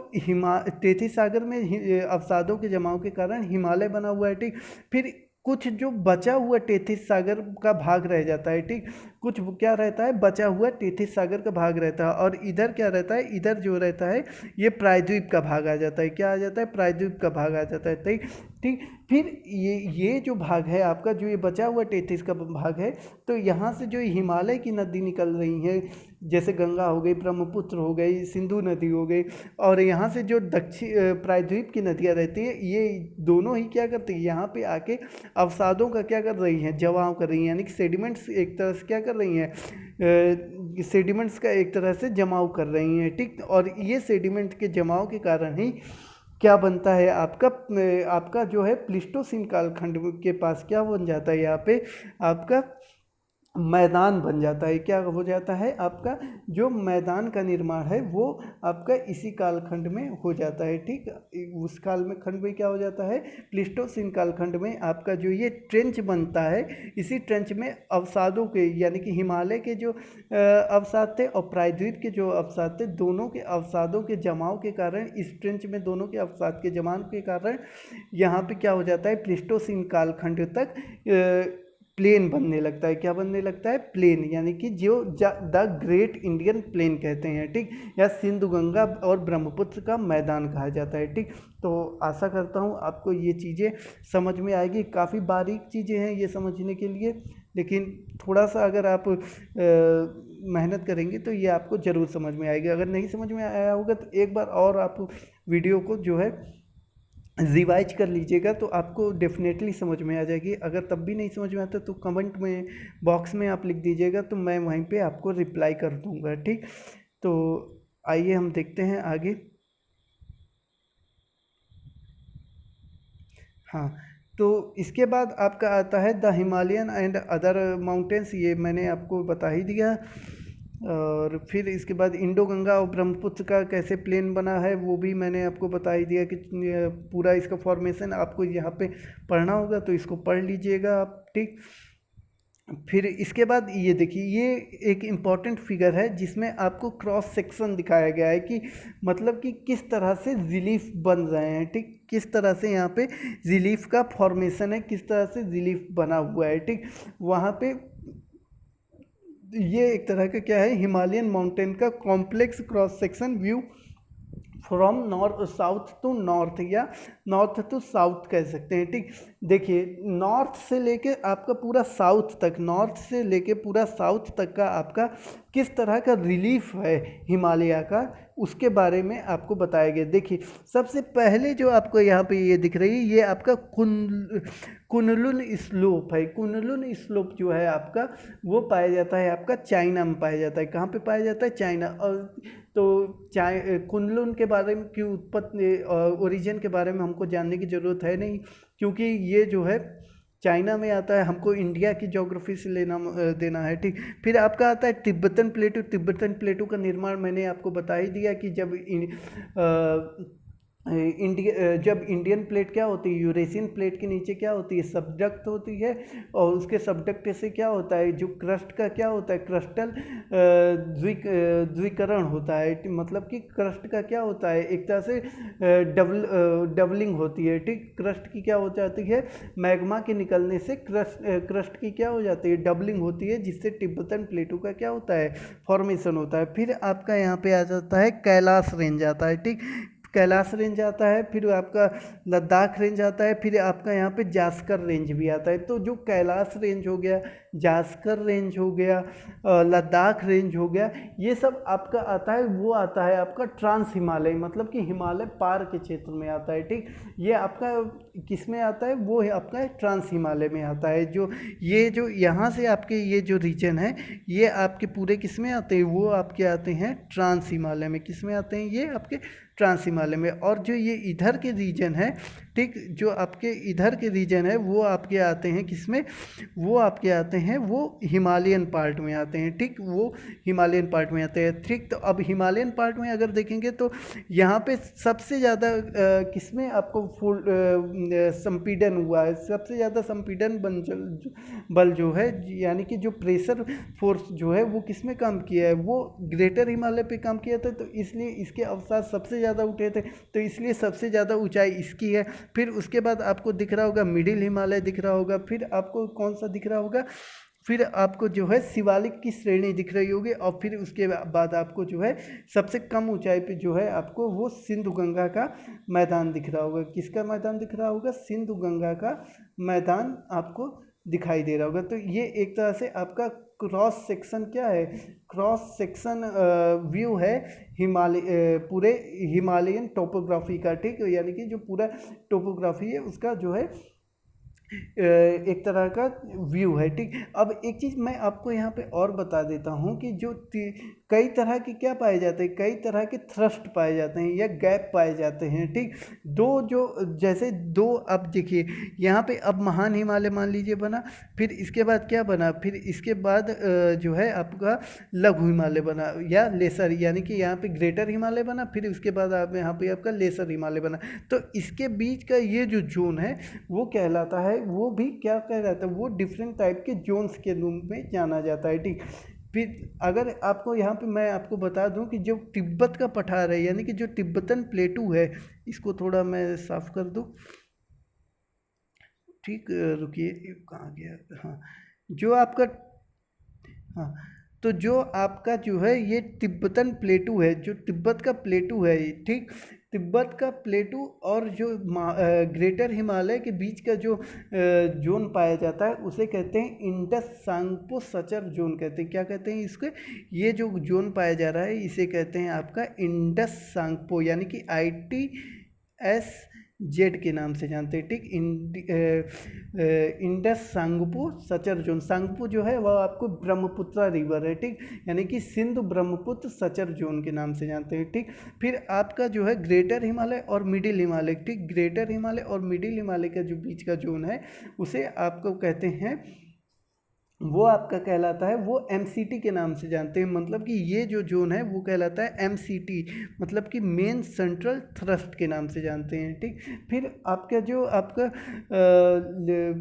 टेथिस सागर में अवसादों के जमाव के कारण हिमालय बना हुआ है, ठीक। फिर कुछ जो बचा हुआ टेथिस सागर का भाग रह जाता है, ठीक। कुछ क्या रहता है, बचा हुआ टेथिस सागर का भाग रहता है, और इधर क्या रहता है, इधर जो रहता है ये प्रायद्वीप का भाग आ जाता है। क्या आ जाता है, प्रायद्वीप का भाग आ जाता है, ठीक ठीक। फिर ये जो भाग है आपका, जो ये बचा हुआ टेथिस का भाग है, तो यहाँ से जो हिमालय की नदी निकल रही है, जैसे गंगा हो गई, ब्रह्मपुत्र हो गई, सिंधु नदी हो गई, और यहाँ से जो दक्षिण प्रायद्वीप की नदियाँ रहती हैं, ये दोनों ही क्या करती है, यहाँ पे आके अवसादों का क्या कर रही हैं, जमाव कर रही हैं, यानी कि सेडिमेंट्स एक तरह से क्या कर रही हैं, सेडिमेंट्स का एक तरह से जमाव कर रही हैं, ठीक। और ये सेडिमेंट के जमाव के कारण ही क्या बनता है आपका जो है प्लीस्टोसीन कालखंड के पास क्या बन जाता है, यहाँ पे आपका मैदान बन जाता है। क्या हो जाता है, आपका जो मैदान का निर्माण है वो आपका इसी कालखंड में हो जाता है, ठीक। उस काल में खंड में क्या हो जाता है, प्लीस्टोसीन कालखंड में आपका जो ये ट्रेंच बनता है, इसी ट्रेंच में अवसादों के यानी कि हिमालय के जो अवसाद थे और प्रायद्वीप के जो अवसाद थे, दोनों के अवसादों के जमाव के कारण, इस ट्रेंच में दोनों के अवसाद के जमाव के कारण यहाँ पे क्या हो जाता है, प्लीस्टोसीन कालखंड तक प्लेन बनने लगता है। क्या बनने लगता है, प्लेन, यानी कि जो द ग्रेट इंडियन प्लेन कहते हैं, ठीक। या सिंधु गंगा और ब्रह्मपुत्र का मैदान कहा जाता है, ठीक। तो आशा करता हूँ आपको ये चीज़ें समझ में आएगी। काफ़ी बारीक चीज़ें हैं ये समझने के लिए, लेकिन थोड़ा सा अगर आप मेहनत करेंगे तो ये आपको ज़रूर समझ में आएगी। अगर नहीं समझ में आया होगा तो एक बार और आप वीडियो को जो है रिवाइज कर लीजिएगा, तो आपको डेफिनेटली समझ में आ जाएगी। अगर तब भी नहीं समझ में आता तो कमेंट में बॉक्स में आप लिख दीजिएगा, तो मैं वहीं पे आपको रिप्लाई कर दूंगा, ठीक। तो आइए हम देखते हैं आगे। हाँ, तो इसके बाद आपका आता है the Himalayan and other mountains, ये मैंने आपको बता ही दिया। और फिर इसके बाद इंडो गंगा और ब्रह्मपुत्र का कैसे प्लेन बना है वो भी मैंने आपको बता ही दिया कि पूरा इसका फॉर्मेशन आपको यहाँ पे पढ़ना होगा, तो इसको पढ़ लीजिएगा आप, ठीक। फिर इसके बाद ये देखिए, ये एक इम्पॉर्टेंट फिगर है जिसमें आपको क्रॉस सेक्शन दिखाया गया है कि मतलब कि किस तरह से रिलीफ बन रहे हैं, ठीक। किस तरह से यहाँ पे रिलीफ का फॉर्मेशन है, किस तरह से रिलीफ बना हुआ है, ठीक। वहाँ पे ये एक तरह का क्या है, हिमालयन माउंटेन का complex cross section view from north south to north, या नॉर्थ टू साउथ कह सकते हैं, ठीक। देखिए नॉर्थ से लेके आपका पूरा साउथ तक, नॉर्थ से लेके पूरा साउथ तक का आपका किस तरह का रिलीफ है हिमालय का, उसके बारे में आपको बताया गया। देखिए सबसे पहले जो आपको यहाँ पे ये दिख रही है, ये आपका कुनलुन स्लोप है। कुनलुन स्लोप जो है आपका वो पाया जाता है आपका चाइना में पाया जाता है। कहाँ पे पाया जाता है, चाइना। और तो कुनलुन के बारे में की उत्पत्ति ओरिजिन के बारे में हमको जानने की ज़रूरत है नहीं, क्योंकि ये जो है चाइना में आता है, हमको इंडिया की ज्योग्राफी से लेना देना है, ठीक। फिर आपका आता है तिब्बतन प्लेटू। तिब्बतन प्लेटू का निर्माण मैंने आपको बता ही दिया कि जब जब इंडियन प्लेट क्या होती है, यूरेशियन प्लेट के नीचे क्या होती है, सबडक्ट होती है, और उसके सबडक्ट से क्या होता है, जो क्रस्ट का क्या होता है, क्रस्टल द्विकरण होता है। मतलब कि क्रस्ट का क्या होता है, एक तरह से डबलिंग होती है। ठीक, क्रस्ट की क्या हो जाती है, मैग्मा के निकलने से क्रस्ट की क्या हो जाती है, डबलिंग होती है, जिससे तिब्बतन प्लेटों का क्या होता है, फॉर्मेशन होता है। फिर आपका यहाँ पे आ जाता है कैलाश रेंज आता है। ठीक, कैलाश रेंज आता है, फिर आपका लद्दाख रेंज आता है, फिर आपका यहाँ पे जास्कर रेंज भी आता है। तो जो कैलाश रेंज हो गया, जास्कर रेंज हो गया, लद्दाख रेंज हो गया, ये सब आपका आता है, वो आता है आपका ट्रांस हिमालय, मतलब कि हिमालय पार के क्षेत्र में आता है। ठीक, ये आपका किस में आता है, वो है आपका ट्रांस हिमालय में आता है। जो ये जो यहाँ से आपके ये जो रीजन है, ये आपके पूरे किस में आते हैं, वो आपके आते हैं ट्रांस हिमालय में। किस में आते हैं, ये आपके ट्रांस हिमालय में। और जो ये इधर के रीजन है, ठीक, जो आपके इधर के रीजन है, वो आपके आते हैं किसमें, वो आपके आते हैं, वो हिमालयन पार्ट में आते हैं। ठीक, वो हिमालयन पार्ट में आते हैं। ठीक, तो अब हिमालयन पार्ट में अगर देखेंगे तो यहाँ पे सबसे ज़्यादा किसमें आपको संपीडन हुआ है, सबसे ज़्यादा संपीडन बल जो है, यानी कि जो प्रेशर फोर्स जो है, वो किस में काम किया है, वो ग्रेटर हिमालय पे काम किया था। तो इसलिए इसके अवसाद सबसे ज़्यादा उठे थे, तो इसलिए सबसे ज़्यादा ऊंचाई इसकी है। फिर उसके बाद आपको दिख रहा होगा मिडिल हिमालय दिख रहा होगा, फिर आपको कौन सा दिख रहा होगा, फिर आपको जो है शिवालिक की श्रेणी दिख रही होगी, और फिर उसके बाद आपको जो है सबसे कम ऊंचाई पे जो है आपको वो सिंधु गंगा का मैदान दिख रहा होगा। किसका मैदान दिख रहा होगा, सिंधु गंगा का मैदान आपको दिखाई दे रहा होगा। तो ये एक तरह से आपका क्रॉस सेक्शन क्या है, क्रॉस सेक्शन व्यू है हिमालय, पूरे हिमालयन टोपोग्राफी का। ठीक, यानी कि जो पूरा टोपोग्राफी है उसका जो है एक तरह का व्यू है। ठीक, अब एक चीज़ मैं आपको यहाँ पे और बता देता हूँ कि जो कई तरह के क्या पाए जाते हैं, कई तरह के थ्रस्ट पाए जाते हैं या गैप पाए जाते हैं। ठीक, दो जो जैसे दो, अब देखिए यहाँ पे अब महान हिमालय मान लीजिए बना, फिर इसके बाद क्या बना, फिर इसके बाद जो है आपका लघु हिमालय बना या लेसर, यानी कि यहाँ पे ग्रेटर हिमालय बना, फिर उसके बाद आप यहाँ पे आपका लेसर हिमालय बना। तो इसके बीच का ये जो जोन है वो कहलाता है, वो भी क्या कहलाता है, वो डिफरेंट टाइप के जोन्स के रूप में जाना जाता है। ठीक, फिर अगर आपको यहाँ पे मैं आपको बता दूं कि जो तिब्बत का पठार है, यानी कि जो तिब्बतन प्लेटू है, इसको थोड़ा मैं साफ कर दूं। ठीक, रुकिए, कहाँ गया, हाँ, जो आपका, हाँ, तो जो आपका जो है ये तिब्बतन प्लेटू है, जो तिब्बत का प्लेटू है, ठीक, तिब्बत का प्लेटू और जो ग्रेटर हिमालय के बीच का जो जोन पाया जाता है उसे कहते हैं इंडस सांगपो सचर जोन कहते हैं। क्या कहते हैं इसके, ये जो जोन पाया जा रहा है इसे कहते हैं आपका इंडस सांगपो, यानी कि ITS जेड के नाम से जानते हैं। ठीक, Indus Tsangpo suture zone, Tsangpo जो है वह आपको ब्रह्मपुत्र रिवर है। ठीक, यानी कि सिंधु ब्रह्मपुत्र सचर जोन के नाम से जानते हैं। ठीक, फिर आपका जो है ग्रेटर हिमालय और मिडिल हिमालय, ठीक, ग्रेटर हिमालय और मिडिल हिमालय का जो बीच का जोन है उसे आपको कहते हैं, वो आपका कहलाता है, वो MCT के नाम से जानते हैं। मतलब कि ये जो जोन है वो कहलाता है MCT, मतलब कि मेन सेंट्रल थ्रस्ट के नाम से जानते हैं। ठीक, फिर आपका जो आपका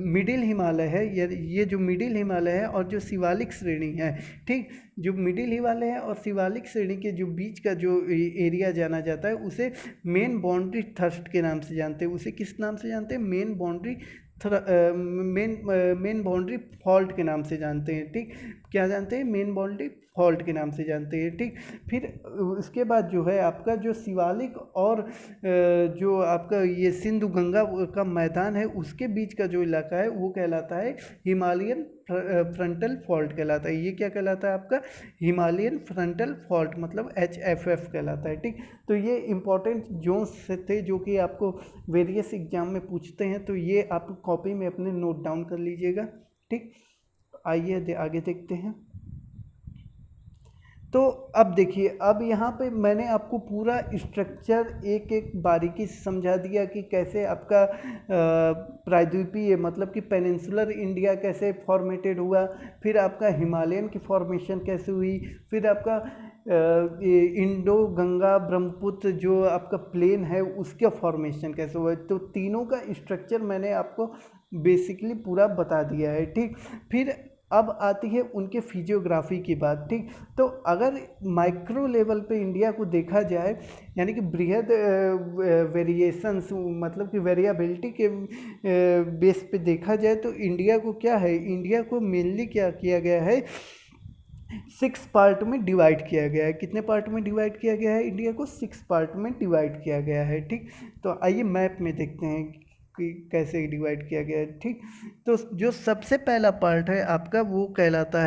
मिडिल हिमालय है, ये जो मिडिल हिमालय है और जो शिवालिक श्रेणी है, ठीक, जो मिडिल हिमालय है और शिवालिक श्रेणी के जो बीच का जो एरिया जाना जाता है उसे मेन बाउंड्री थ्रस्ट के नाम से जानते हैं। उसे किस नाम से जानते हैं, main boundary main boundary fault के नाम से जानते हैं। ठीक, क्या जानते हैं, मेन बाउंड्री फॉल्ट के नाम से जानते हैं। ठीक, फिर उसके बाद जो है आपका जो शिवालिक और जो आपका ये सिंधु गंगा का मैदान है उसके बीच का जो इलाका है वो कहलाता है हिमालयन फ्रंटल फॉल्ट कहलाता है। ये क्या कहलाता है आपका, हिमालयन फ्रंटल फॉल्ट, मतलब HFF कहलाता है। ठीक, तो ये इंपॉर्टेंट जोन्स थे जो कि आपको वेरियस एग्जाम में पूछते हैं, तो ये आप कॉपी में अपने नोट डाउन कर लीजिएगा। ठीक, आइए आगे देखते हैं। तो अब देखिए, अब यहाँ पे मैंने आपको पूरा स्ट्रक्चर एक एक बारीकी से समझा दिया कि कैसे आपका प्रायद्वीपीय मतलब कि पेनिनसुलर इंडिया कैसे फॉर्मेटेड हुआ, फिर आपका हिमालयन की फॉर्मेशन कैसे हुई, फिर आपका इंडो गंगा ब्रह्मपुत्र जो आपका प्लेन है उसका फॉर्मेशन कैसे हुआ है। तो तीनों का स्ट्रक्चर मैंने आपको बेसिकली पूरा बता दिया है, ठीक। फिर अब आती है उनके फिजियोग्राफी की बात, ठीक। तो अगर माइक्रो लेवल पे इंडिया को देखा जाए, यानी कि बृहद वेरिएशंस, मतलब कि वेरिएबिलिटी के बेस पे देखा जाए, तो इंडिया को क्या है, इंडिया को मेनली क्या किया गया है, 6 पार्ट में डिवाइड किया गया है। कितने पार्ट में डिवाइड किया गया है, इंडिया को 6 पार्ट में डिवाइड किया गया है, ठीक। तो आइए मैप में देखते हैं कि कैसे डिवाइड किया गया है, ठीक। तो जो सबसे पहला पार्ट है आपका वो कहलाता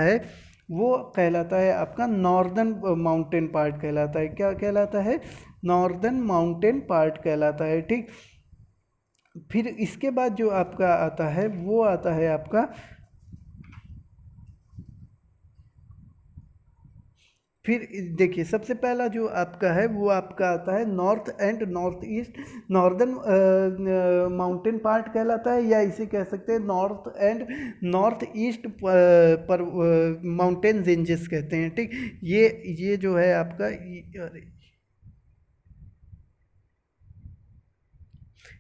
है आपका नॉर्दर्न माउंटेन पार्ट कहलाता है। क्या कहलाता है, नॉर्दर्न माउंटेन पार्ट कहलाता है, ठीक। फिर इसके बाद जो आपका आता है वो आता है आपका, फिर देखिए सबसे पहला जो आपका है वो आपका आता है north and north east, northern mountain part कहलाता है, या इसे कह सकते हैं नॉर्थ एंड नॉर्थ ईस्ट पर माउंटेन रेंजेस कहते हैं, ठीक। ये जो है आपका,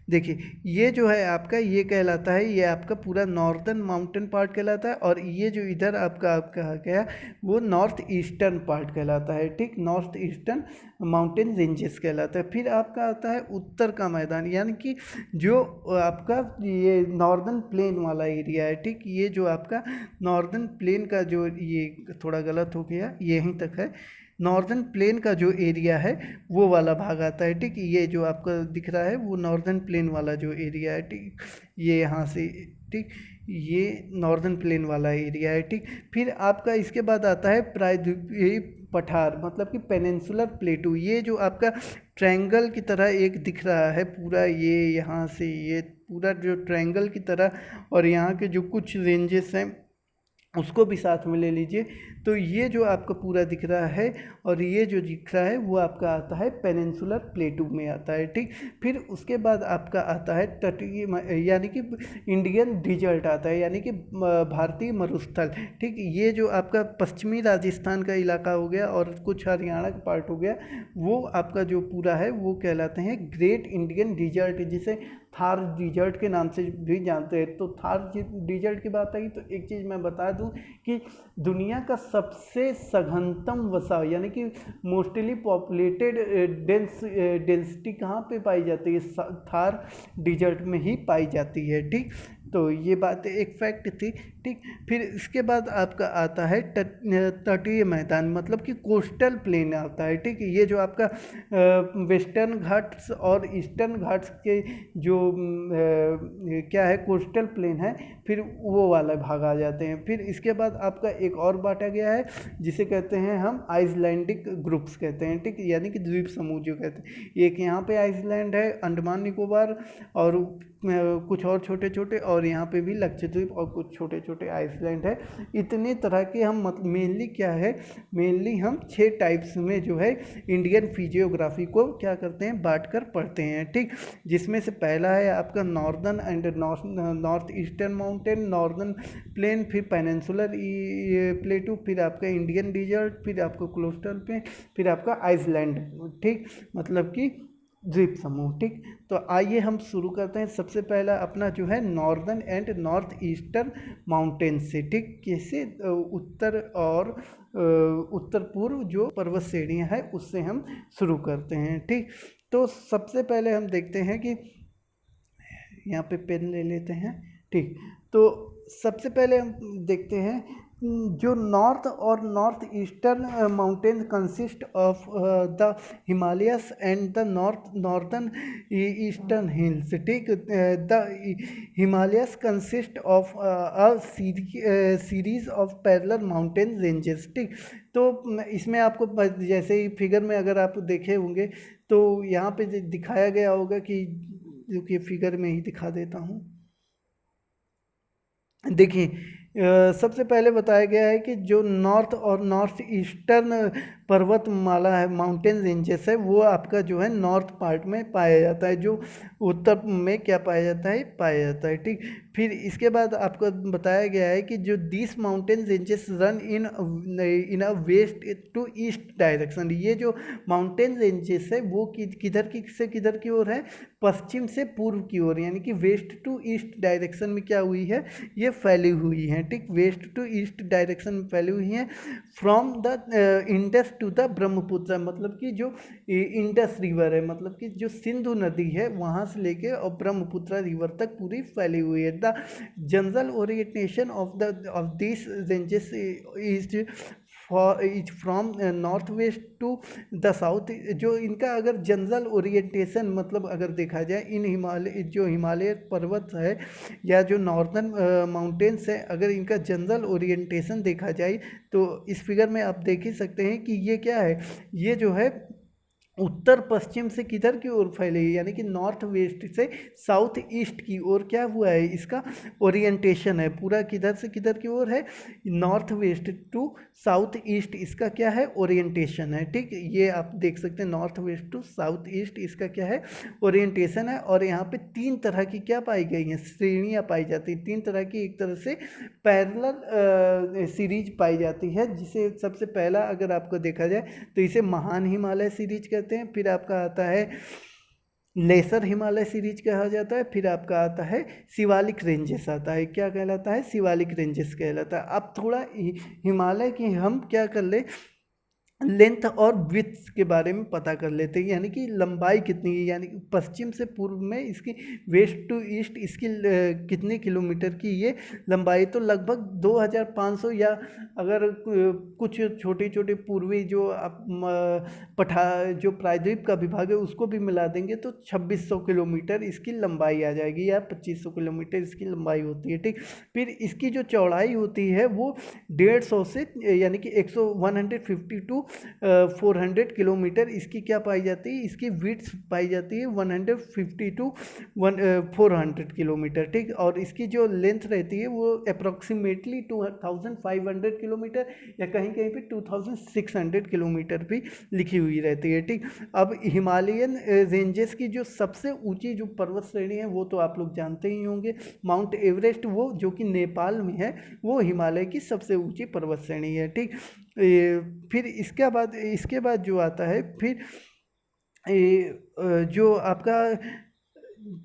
देखिए ये जो है आपका, ये कहलाता है, ये आपका पूरा नॉर्दर्न माउंटेन पार्ट कहलाता है, और ये जो इधर आपका आपका गया वो नॉर्थ ईस्टर्न पार्ट कहलाता है, ठीक। नॉर्थ ईस्टर्न माउंटेन रेंजेस कहलाता है। फिर आपका आता है उत्तर का मैदान, यानी कि जो आपका ये नॉर्दर्न प्लेन वाला एरिया है, ठीक। ये जो आपका नॉर्दर्न प्लेन का जो, ये थोड़ा गलत हो गया, यहीं तक है, नॉर्दर्न प्लेन का जो एरिया है वो वाला भाग आता है, ठीक। ये जो आपका दिख रहा है वो नॉर्दर्न प्लेन वाला जो एरिया है, ठीक। ये यहाँ से, ठीक, ये नॉर्दर्न प्लेन वाला एरिया है, ठीक। फिर आपका इसके बाद आता है प्रायद्वीपीय पठार, मतलब कि पेनिनसुलर प्लेटू। ये जो आपका ट्रायंगल की तरह एक दिख रहा है पूरा, ये यहाँ से ये पूरा जो ट्रायंगल की तरह, और यहाँ के जो कुछ रेंजेस हैं उसको भी साथ में ले लीजिए। तो ये जो आपका पूरा दिख रहा है, और ये जो दिख रहा है वो आपका आता है पेनिनसुलर प्लेटू में आता है, ठीक। फिर उसके बाद आपका आता है तटीय, यानी कि इंडियन डिजर्ट आता है, यानी कि भारतीय मरुस्थल, ठीक। ये जो आपका पश्चिमी राजस्थान का इलाका हो गया और कुछ हरियाणा का पार्ट हो गया, वो आपका जो पूरा है वो कहलाते हैं ग्रेट इंडियन डिजर्ट, जिसे थार डिजर्ट के नाम से भी जानते हैं। तो थार डिजर्ट की बात आई तो एक चीज़ मैं बता दूं कि दुनिया का सबसे सघनतम वसा, यानी कि मोस्टली पॉपुलेटेड डेंसिटी कहाँ पे पाई जाती है, थार डिजर्ट में ही पाई जाती है, ठीक। तो ये बात एक फैक्ट थी, ठीक। फिर इसके बाद आपका आता है तटीय मैदान, मतलब कि कोस्टल प्लेन आता है, ठीक। ये जो आपका वेस्टर्न घाट्स और ईस्टर्न घाट्स के जो क्या है कोस्टल प्लेन है, फिर वो वाला भाग आ जाते हैं। फिर इसके बाद आपका एक और बांटा गया है जिसे कहते हैं हम आइसलैंडिक ग्रुप्स कहते हैं, ठीक। यानी कि द्वीप समूह जो कहते हैं, एक यहाँ पे आइसलैंड है, अंडमान निकोबार, और कुछ और छोटे छोटे, और यहाँ पे भी लक्षद्वीप और कुछ छोटे छोटे आइसलैंड है। इतने तरह के हम मेनली क्या है, मेनली हम 6 टाइप्स में जो है इंडियन फिजियोग्राफी को क्या करते हैं, बांट कर पढ़ते हैं, ठीक। जिसमें से पहला है आपका northern and north eastern mountain, northern plain, फिर पेनिनसुलर प्लेटू, फिर आपका इंडियन डिजर्ट, फिर आपका कोस्टल प्लेन, फिर आपका आइसलैंड, ठीक, मतलब कि द्वीप समूह, ठीक। तो आइए हम शुरू करते हैं। सबसे पहला अपना जो है northern and north eastern mountain से, ठीक। कैसे उत्तर और उत्तर पूर्व जो पर्वत श्रेणियाँ हैं उससे हम शुरू करते हैं, ठीक। तो सबसे पहले हम देखते हैं कि यहाँ पे पेन ले लेते हैं, ठीक। तो सबसे पहले हम देखते हैं जो नॉर्थ और north eastern mountain consist of the Himalayas and the northern eastern hills, ठीक। The Himalayas consist of a series of parallel mountain ranges, ठीक। तो इसमें आपको जैसे ही फिगर में अगर आप देखे होंगे तो यहाँ पे दिखाया गया होगा कि, जो कि फिगर में ही दिखा देता हूँ, देखिए सबसे पहले बताया गया है कि जो नॉर्थ और नॉर्थ ईस्टर्न पर्वतमाला है, माउंटेन रेंजेस है, वो आपका जो है नॉर्थ पार्ट में पाया जाता है, जो उत्तर में क्या पाया जाता है, ठीक। फिर इसके बाद आपको बताया गया है कि जो this mountain ranges run in a west to east direction, ये जो माउंटेन रेंजेस है वो किधर की से किधर की ओर है, पश्चिम से पूर्व की ओर, यानी कि वेस्ट टू ईस्ट डायरेक्शन में क्या हुई है, ये फैली हुई है। ठीक, वेस्ट टू ईस्ट डायरेक्शन में फैली हुई हैं from the Indus to the Brahmaputra, मतलब कि जो इंडस रिवर है, मतलब कि जो सिंधु नदी है वहाँ से लेके और ब्रह्मपुत्र रिवर तक पूरी फैली हुई है। The general orientation of this ranges is from north west to the south. जो इनका अगर जनरल ओरिएंटेशन मतलब अगर देखा जाए, इन हिमालय पर्वत है या जो नॉर्दर्न माउंटेन्स है, अगर इनका जनरल ओरिएंटेशन देखा जाए तो इस फिगर में आप देख ही सकते हैं कि ये क्या है, ये जो है उत्तर पश्चिम से किधर की ओर फैले, यानी कि नॉर्थ वेस्ट से साउथ ईस्ट की ओर क्या हुआ है, इसका ओरिएंटेशन है पूरा किधर से किधर की ओर है, north west to south east, इसका क्या है, ओरिएंटेशन है। ठीक, ये आप देख सकते हैं north west to south east, इसका क्या है, ओरिएंटेशन है। और यहाँ पे तीन तरह की क्या पाई गई हैं, श्रेणियाँ पाई जाती हैं, तीन तरह की, एक तरह से पैरेलल सीरीज पाई जाती है, जिसे सबसे पहला अगर आपको देखा जाए तो इसे महान हिमालय सीरीज कहते हैं, फिर आपका आता है लेसर हिमालय सीरीज कहा जाता है, फिर आपका आता है शिवालिक रेंजेस आता है, क्या कहलाता है, शिवालिक रेंजेस कहलाता है। अब थोड़ा हिमालय की हम क्या कर ले, लेंथ और विड्थ के बारे में पता कर लेते हैं, यानी कि लंबाई कितनी है, यानी कि पश्चिम से पूर्व में इसकी वेस्ट टू ईस्ट इसकी कितने किलोमीटर की ये लंबाई, तो लगभग 2500, या अगर कुछ छोटे छोटे पूर्वी जो आप जो प्रायद्वीप का विभाग है उसको भी मिला देंगे तो 2600 किलोमीटर इसकी लंबाई आ जाएगी, या 2500 किलोमीटर इसकी लंबाई होती है। ठीक, फिर इसकी जो चौड़ाई होती है वो 150 से यानी कि 150 टू 400 किलोमीटर इसकी क्या पाई जाती है, इसकी विड्थ पाई जाती है 150 टू 400 किलोमीटर। ठीक, और इसकी जो लेंथ रहती है वो अप्रॉक्सीमेटली 2500 किलोमीटर या कहीं कहीं पे 2600 किलोमीटर भी लिखी हुई रहती है। ठीक, अब हिमालयन रेंजेस की जो सबसे ऊंची जो पर्वत श्रेणी है वो तो आप लोग जानते ही होंगे, माउंट एवरेस्ट, वो जो कि नेपाल में है, वो हिमालय की सबसे ऊंची पर्वत श्रेणी है। ठीक, फिर इसके बाद जो आता है, फिर जो आपका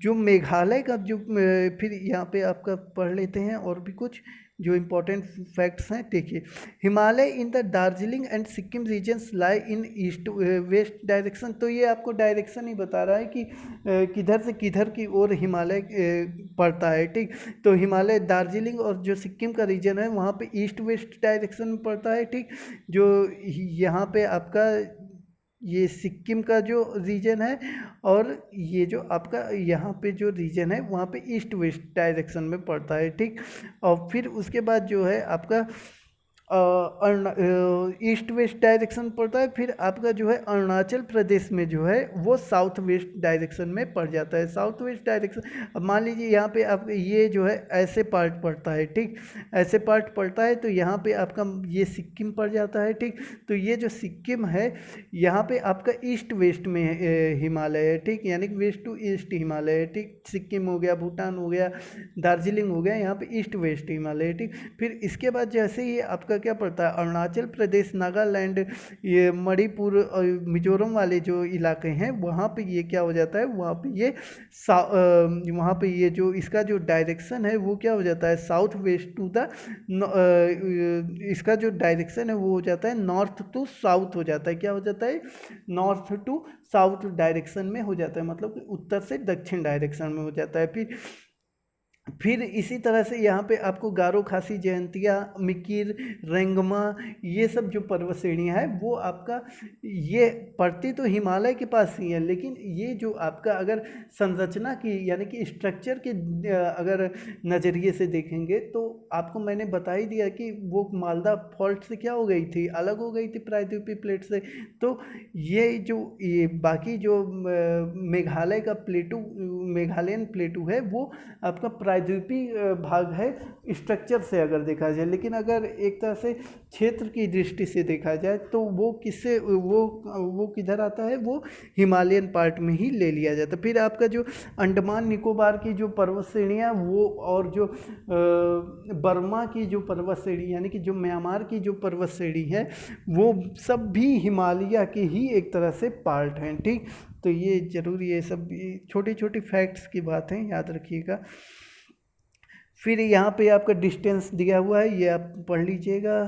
जो मेघालय का जो फिर यहाँ पे आपका पढ़ लेते हैं और भी कुछ जो इम्पोर्टेंट फैक्ट्स हैं। देखिए, Himalaya in the Darjeeling and Sikkim regions lie in east west direction, तो ये आपको डायरेक्शन ही बता रहा है कि किधर से किधर की ओर हिमालय पड़ता है। ठीक, तो हिमालय दार्जिलिंग और जो सिक्किम का रीजन है वहाँ पे ईस्ट वेस्ट डायरेक्शन में पड़ता है। ठीक, जो यहाँ पे आपका ये सिक्किम का जो रीजन है और ये जो आपका यहाँ पे जो रीजन है वहाँ पे ईस्ट वेस्ट डायरेक्शन में पड़ता है। ठीक, और फिर उसके बाद जो है आपका ईस्ट वेस्ट डायरेक्शन पड़ता है। फिर आपका जो है अरुणाचल प्रदेश में जो है वो साउथ वेस्ट डायरेक्शन में पड़ जाता है। साउथ वेस्ट डायरेक्शन, अब मान लीजिए यहाँ पे आप ये जो है ऐसे पार्ट पड़ता है। ठीक, ऐसे पार्ट पड़ता है तो यहाँ पे आपका ये सिक्किम पड़ जाता है। ठीक, तो ये जो सिक्किम है यहाँ पे आपका ईस्ट वेस्ट में हिमालय है। ठीक, यानी कि वेस्ट टू ईस्ट हिमालय है। ठीक, सिक्किम हो गया, भूटान हो गया, दार्जिलिंग हो गया, यहाँ पे ईस्ट वेस्ट हिमालय है। ठीक, फिर इसके बाद जैसे ही आपका क्या पड़ता है, अरुणाचल प्रदेश, नागालैंड, ये मणिपुर और मिजोरम वाले जो इलाके हैं वहाँ पे ये क्या हो जाता है, वहाँ पे ये जो इसका जो डायरेक्शन है वो क्या हो जाता है, साउथ वेस्ट टू द, इसका जो डायरेक्शन है वो हो जाता है नॉर्थ टू साउथ हो जाता है। क्या हो जाता है, नॉर्थ टू साउथ डायरेक्शन में हो जाता है, मतलब कि उत्तर से दक्षिण डायरेक्शन में हो जाता है। फिर इसी तरह से यहाँ पे आपको गारो, खासी, जयंतिया, मिकिर, रेंगमा, ये सब जो पर्वत श्रेणियाँ हैं वो आपका ये पड़ती तो हिमालय के पास ही है, लेकिन ये जो आपका अगर संरचना की यानी कि स्ट्रक्चर के अगर नज़रिए से देखेंगे तो आपको मैंने बता ही दिया कि वो मालदा फॉल्ट से क्या हो गई थी, अलग हो गई थी प्रायद्वीपीय प्लेट से। तो ये बाकी जो मेघालय का प्लेटू, मेघालयन प्लेटू है वो आपका प्रायद्वीपीय भाग है स्ट्रक्चर से अगर देखा जाए, लेकिन अगर एक तरह से क्षेत्र की दृष्टि से देखा जाए तो वो किससे वो किधर आता है, वो हिमालयन पार्ट में ही ले लिया जाता है। फिर आपका जो अंडमान निकोबार की जो पर्वत श्रेणियाँ वो, और जो बर्मा की जो पर्वत श्रेणी यानी कि जो म्यांमार की जो पर्वत श्रेणी है, वो सब भी हिमालय के ही एक तरह से पार्ट हैं। ठीक, तो ये जरूर, ये सब छोटी छोटी फैक्ट्स की बात है, याद रखिएगा। फिर यहाँ पे आपका डिस्टेंस दिया हुआ है, ये आप पढ़ लीजिएगा।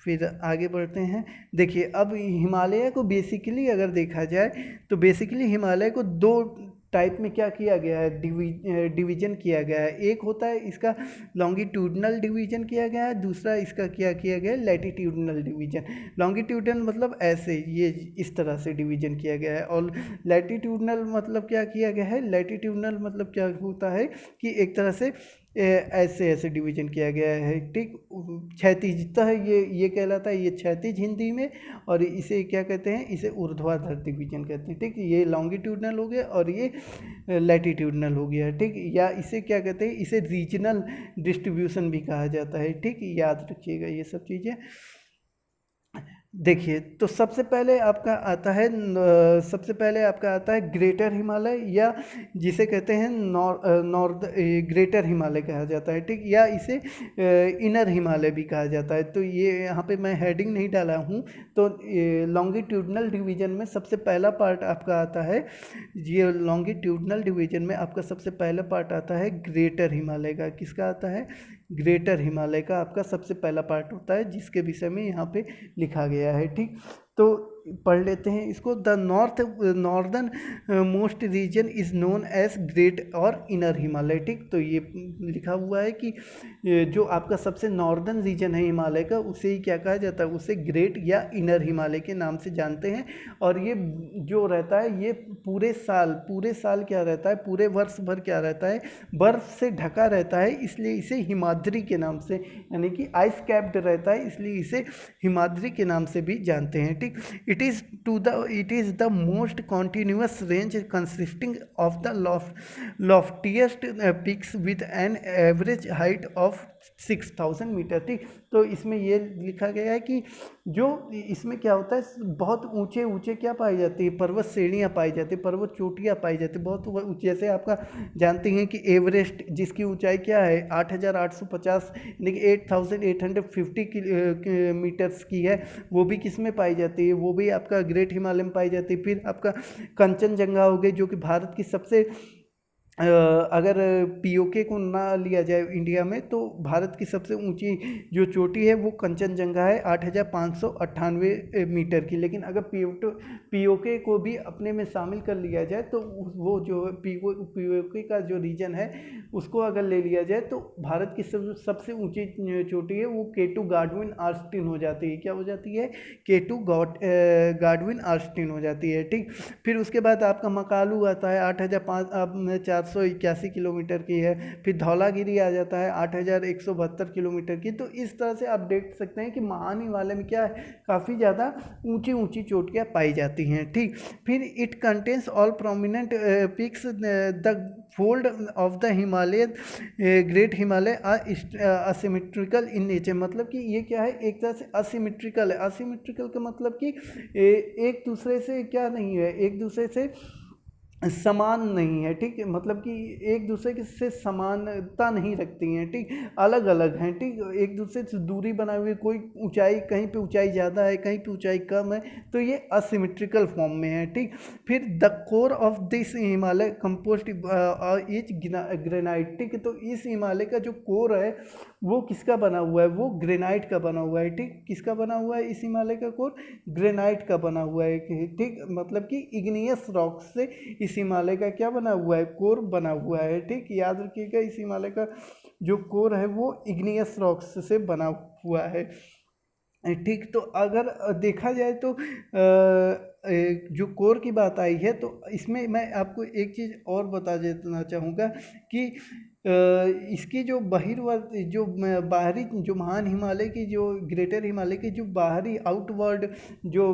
फिर आगे बढ़ते हैं। देखिए, अब हिमालय को बेसिकली अगर देखा जाए तो बेसिकली हिमालय को दो टाइप में क्या किया गया है, डिवीजन किया गया है। एक होता है इसका लॉन्गिट्यूडनल डिवीजन किया गया है, दूसरा इसका क्या किया गया है, लैटिट्यूडनल डिवीजन। लॉन्गिट्यूडनल मतलब ऐसे, ये इस तरह से डिवीजन किया गया है, और लैटिट्यूडनल मतलब क्या किया गया है, लैटिट्यूडनल मतलब क्या होता है कि एक तरह से ऐसे ऐसे डिवीजन किया गया है। ठीक, क्षैतिजता है, ये कहलाता है, ये क्षैतिज हिंदी में, और इसे क्या कहते हैं, इसे ऊर्ध्वाधर डिवीजन कहते हैं। ठीक, ये लॉन्गिट्यूडनल हो गया और ये लैटिट्यूडनल हो गया। ठीक, या इसे क्या कहते हैं, इसे रीजनल डिस्ट्रीब्यूशन भी कहा जाता है। ठीक, याद रखिएगा ये सब चीज़ें। देखिए, तो सबसे पहले आपका आता है ग्रेटर हिमालय, या जिसे कहते हैं नॉर्थ ग्रेटर हिमालय कहा जाता है। ठीक, या इसे इनर हिमालय भी कहा जाता है। तो ये यहाँ पे मैं हेडिंग नहीं डाला हूँ। तो लॉन्गिट्यूडनल डिवीजन में सबसे पहला पार्ट आपका आता है, ये लॉन्गिट्यूडनल डिवीजन में आपका सबसे पहला पार्ट आता है ग्रेटर हिमालय का। किसका आता है, ग्रेटर हिमालय का आपका सबसे पहला पार्ट होता है, जिसके विषय में यहाँ पे लिखा गया है। ठीक, तो पढ़ लेते हैं इसको। The northern most region is known as great और इनर हिमालय। ठीक, तो ये लिखा हुआ है कि जो आपका सबसे नॉर्दर्न रीजन है हिमालय का, उसे ही क्या कहा जाता है, उसे ग्रेट या इनर हिमालय के नाम से जानते हैं। और ये जो रहता है, ये पूरे साल क्या रहता है, पूरे वर्ष भर क्या रहता है, बर्फ़ से ढका रहता है, इसलिए इसे हिमाद्री के नाम से, यानी कि आइस कैप्ड रहता है, इसलिए इसे हिमाद्री के नाम से भी जानते हैं। ठीक, it is the most continuous range consisting of the loftiest peaks with an average height of 6000 metre. ठीक, तो इसमें ये लिखा गया है कि जो इसमें क्या होता है, बहुत ऊंचे ऊंचे क्या पाई जाती है, पर्वत श्रेणियाँ पाई जाती है, पर्वत चोटियाँ पाई जाती है बहुत ऊँची। जैसे आपका जानते हैं कि एवरेस्ट, जिसकी ऊंचाई क्या है 8850 यानी कि 8850 मीटर्स की है, वो भी किस में पाई जाती है, वो भी आपका ग्रेट हिमालय में पाई जाती है। फिर आपका कंचनजंगा हो गई, जो कि भारत की सबसे अगर पीओके को ना लिया जाए इंडिया में, तो भारत की सबसे ऊंची जो चोटी है वो कंचनजंगा है 8598 मीटर की। लेकिन अगर पीओके को भी अपने में शामिल कर लिया जाए तो वो जो पीओके का जो रीजन है उसको अगर ले लिया जाए तो भारत की सबसे ऊंची चोटी है वो केटू गाडविन आर्स्टिन हो जाती है। क्या हो जाती है, केटू गाडविन आर्स्टिन हो जाती है। ठीक, फिर उसके बाद आपका मकालू आता है 8481 किलोमीटर की है। फिर धौलागिरी आ जाता है 8172 किलोमीटर की। तो इस तरह से आप देख सकते हैं कि महान हिमालय में क्या है, काफ़ी ज़्यादा ऊंची ऊंची चोटियाँ पाई जाती हैं। ठीक, फिर it contains all prominent peaks the fold of the Himalaya great Himalaya asymmetrical in nature. मतलब कि ये क्या है, एक तरह से असिमेट्रिकल है। असिमेट्रिकल का मतलब कि एक दूसरे से क्या नहीं है, एक दूसरे से समान नहीं है। ठीक, मतलब कि एक दूसरे से समानता नहीं रखती हैं। ठीक, अलग अलग हैं। ठीक, एक दूसरे से दूरी बनाए हुए, कोई ऊंचाई, कहीं पे ऊंचाई ज़्यादा है, कहीं पे ऊंचाई कम है, तो ये असिमेट्रिकल फॉर्म में है। ठीक, फिर the core of this Himalaya compost is granite. ठीक, तो इस हिमालय का जो कोर है वो किसका बना हुआ है, वो ग्रेनाइट का बना हुआ है। ठीक, किसका बना हुआ है, इस हिमालय का कोर ग्रेनाइट का बना हुआ है। ठीक, मतलब कि इग्नियस रॉक से इस हिमालय का क्या बना हुआ है, कोर बना हुआ है। ठीक, याद रखिएगा, इस हिमालय का जो कोर है वो इग्नियस रॉक्स से बना हुआ है। ठीक, तो अगर देखा जाए तो जो कोर की बात आई है, तो इसमें मैं आपको एक चीज़ और बता देना चाहूँगा कि इसकी जो बहिर्वर्त जो बाहरी जो महान हिमालय की जो ग्रेटर हिमालय की जो बाहरी आउटवर्ड जो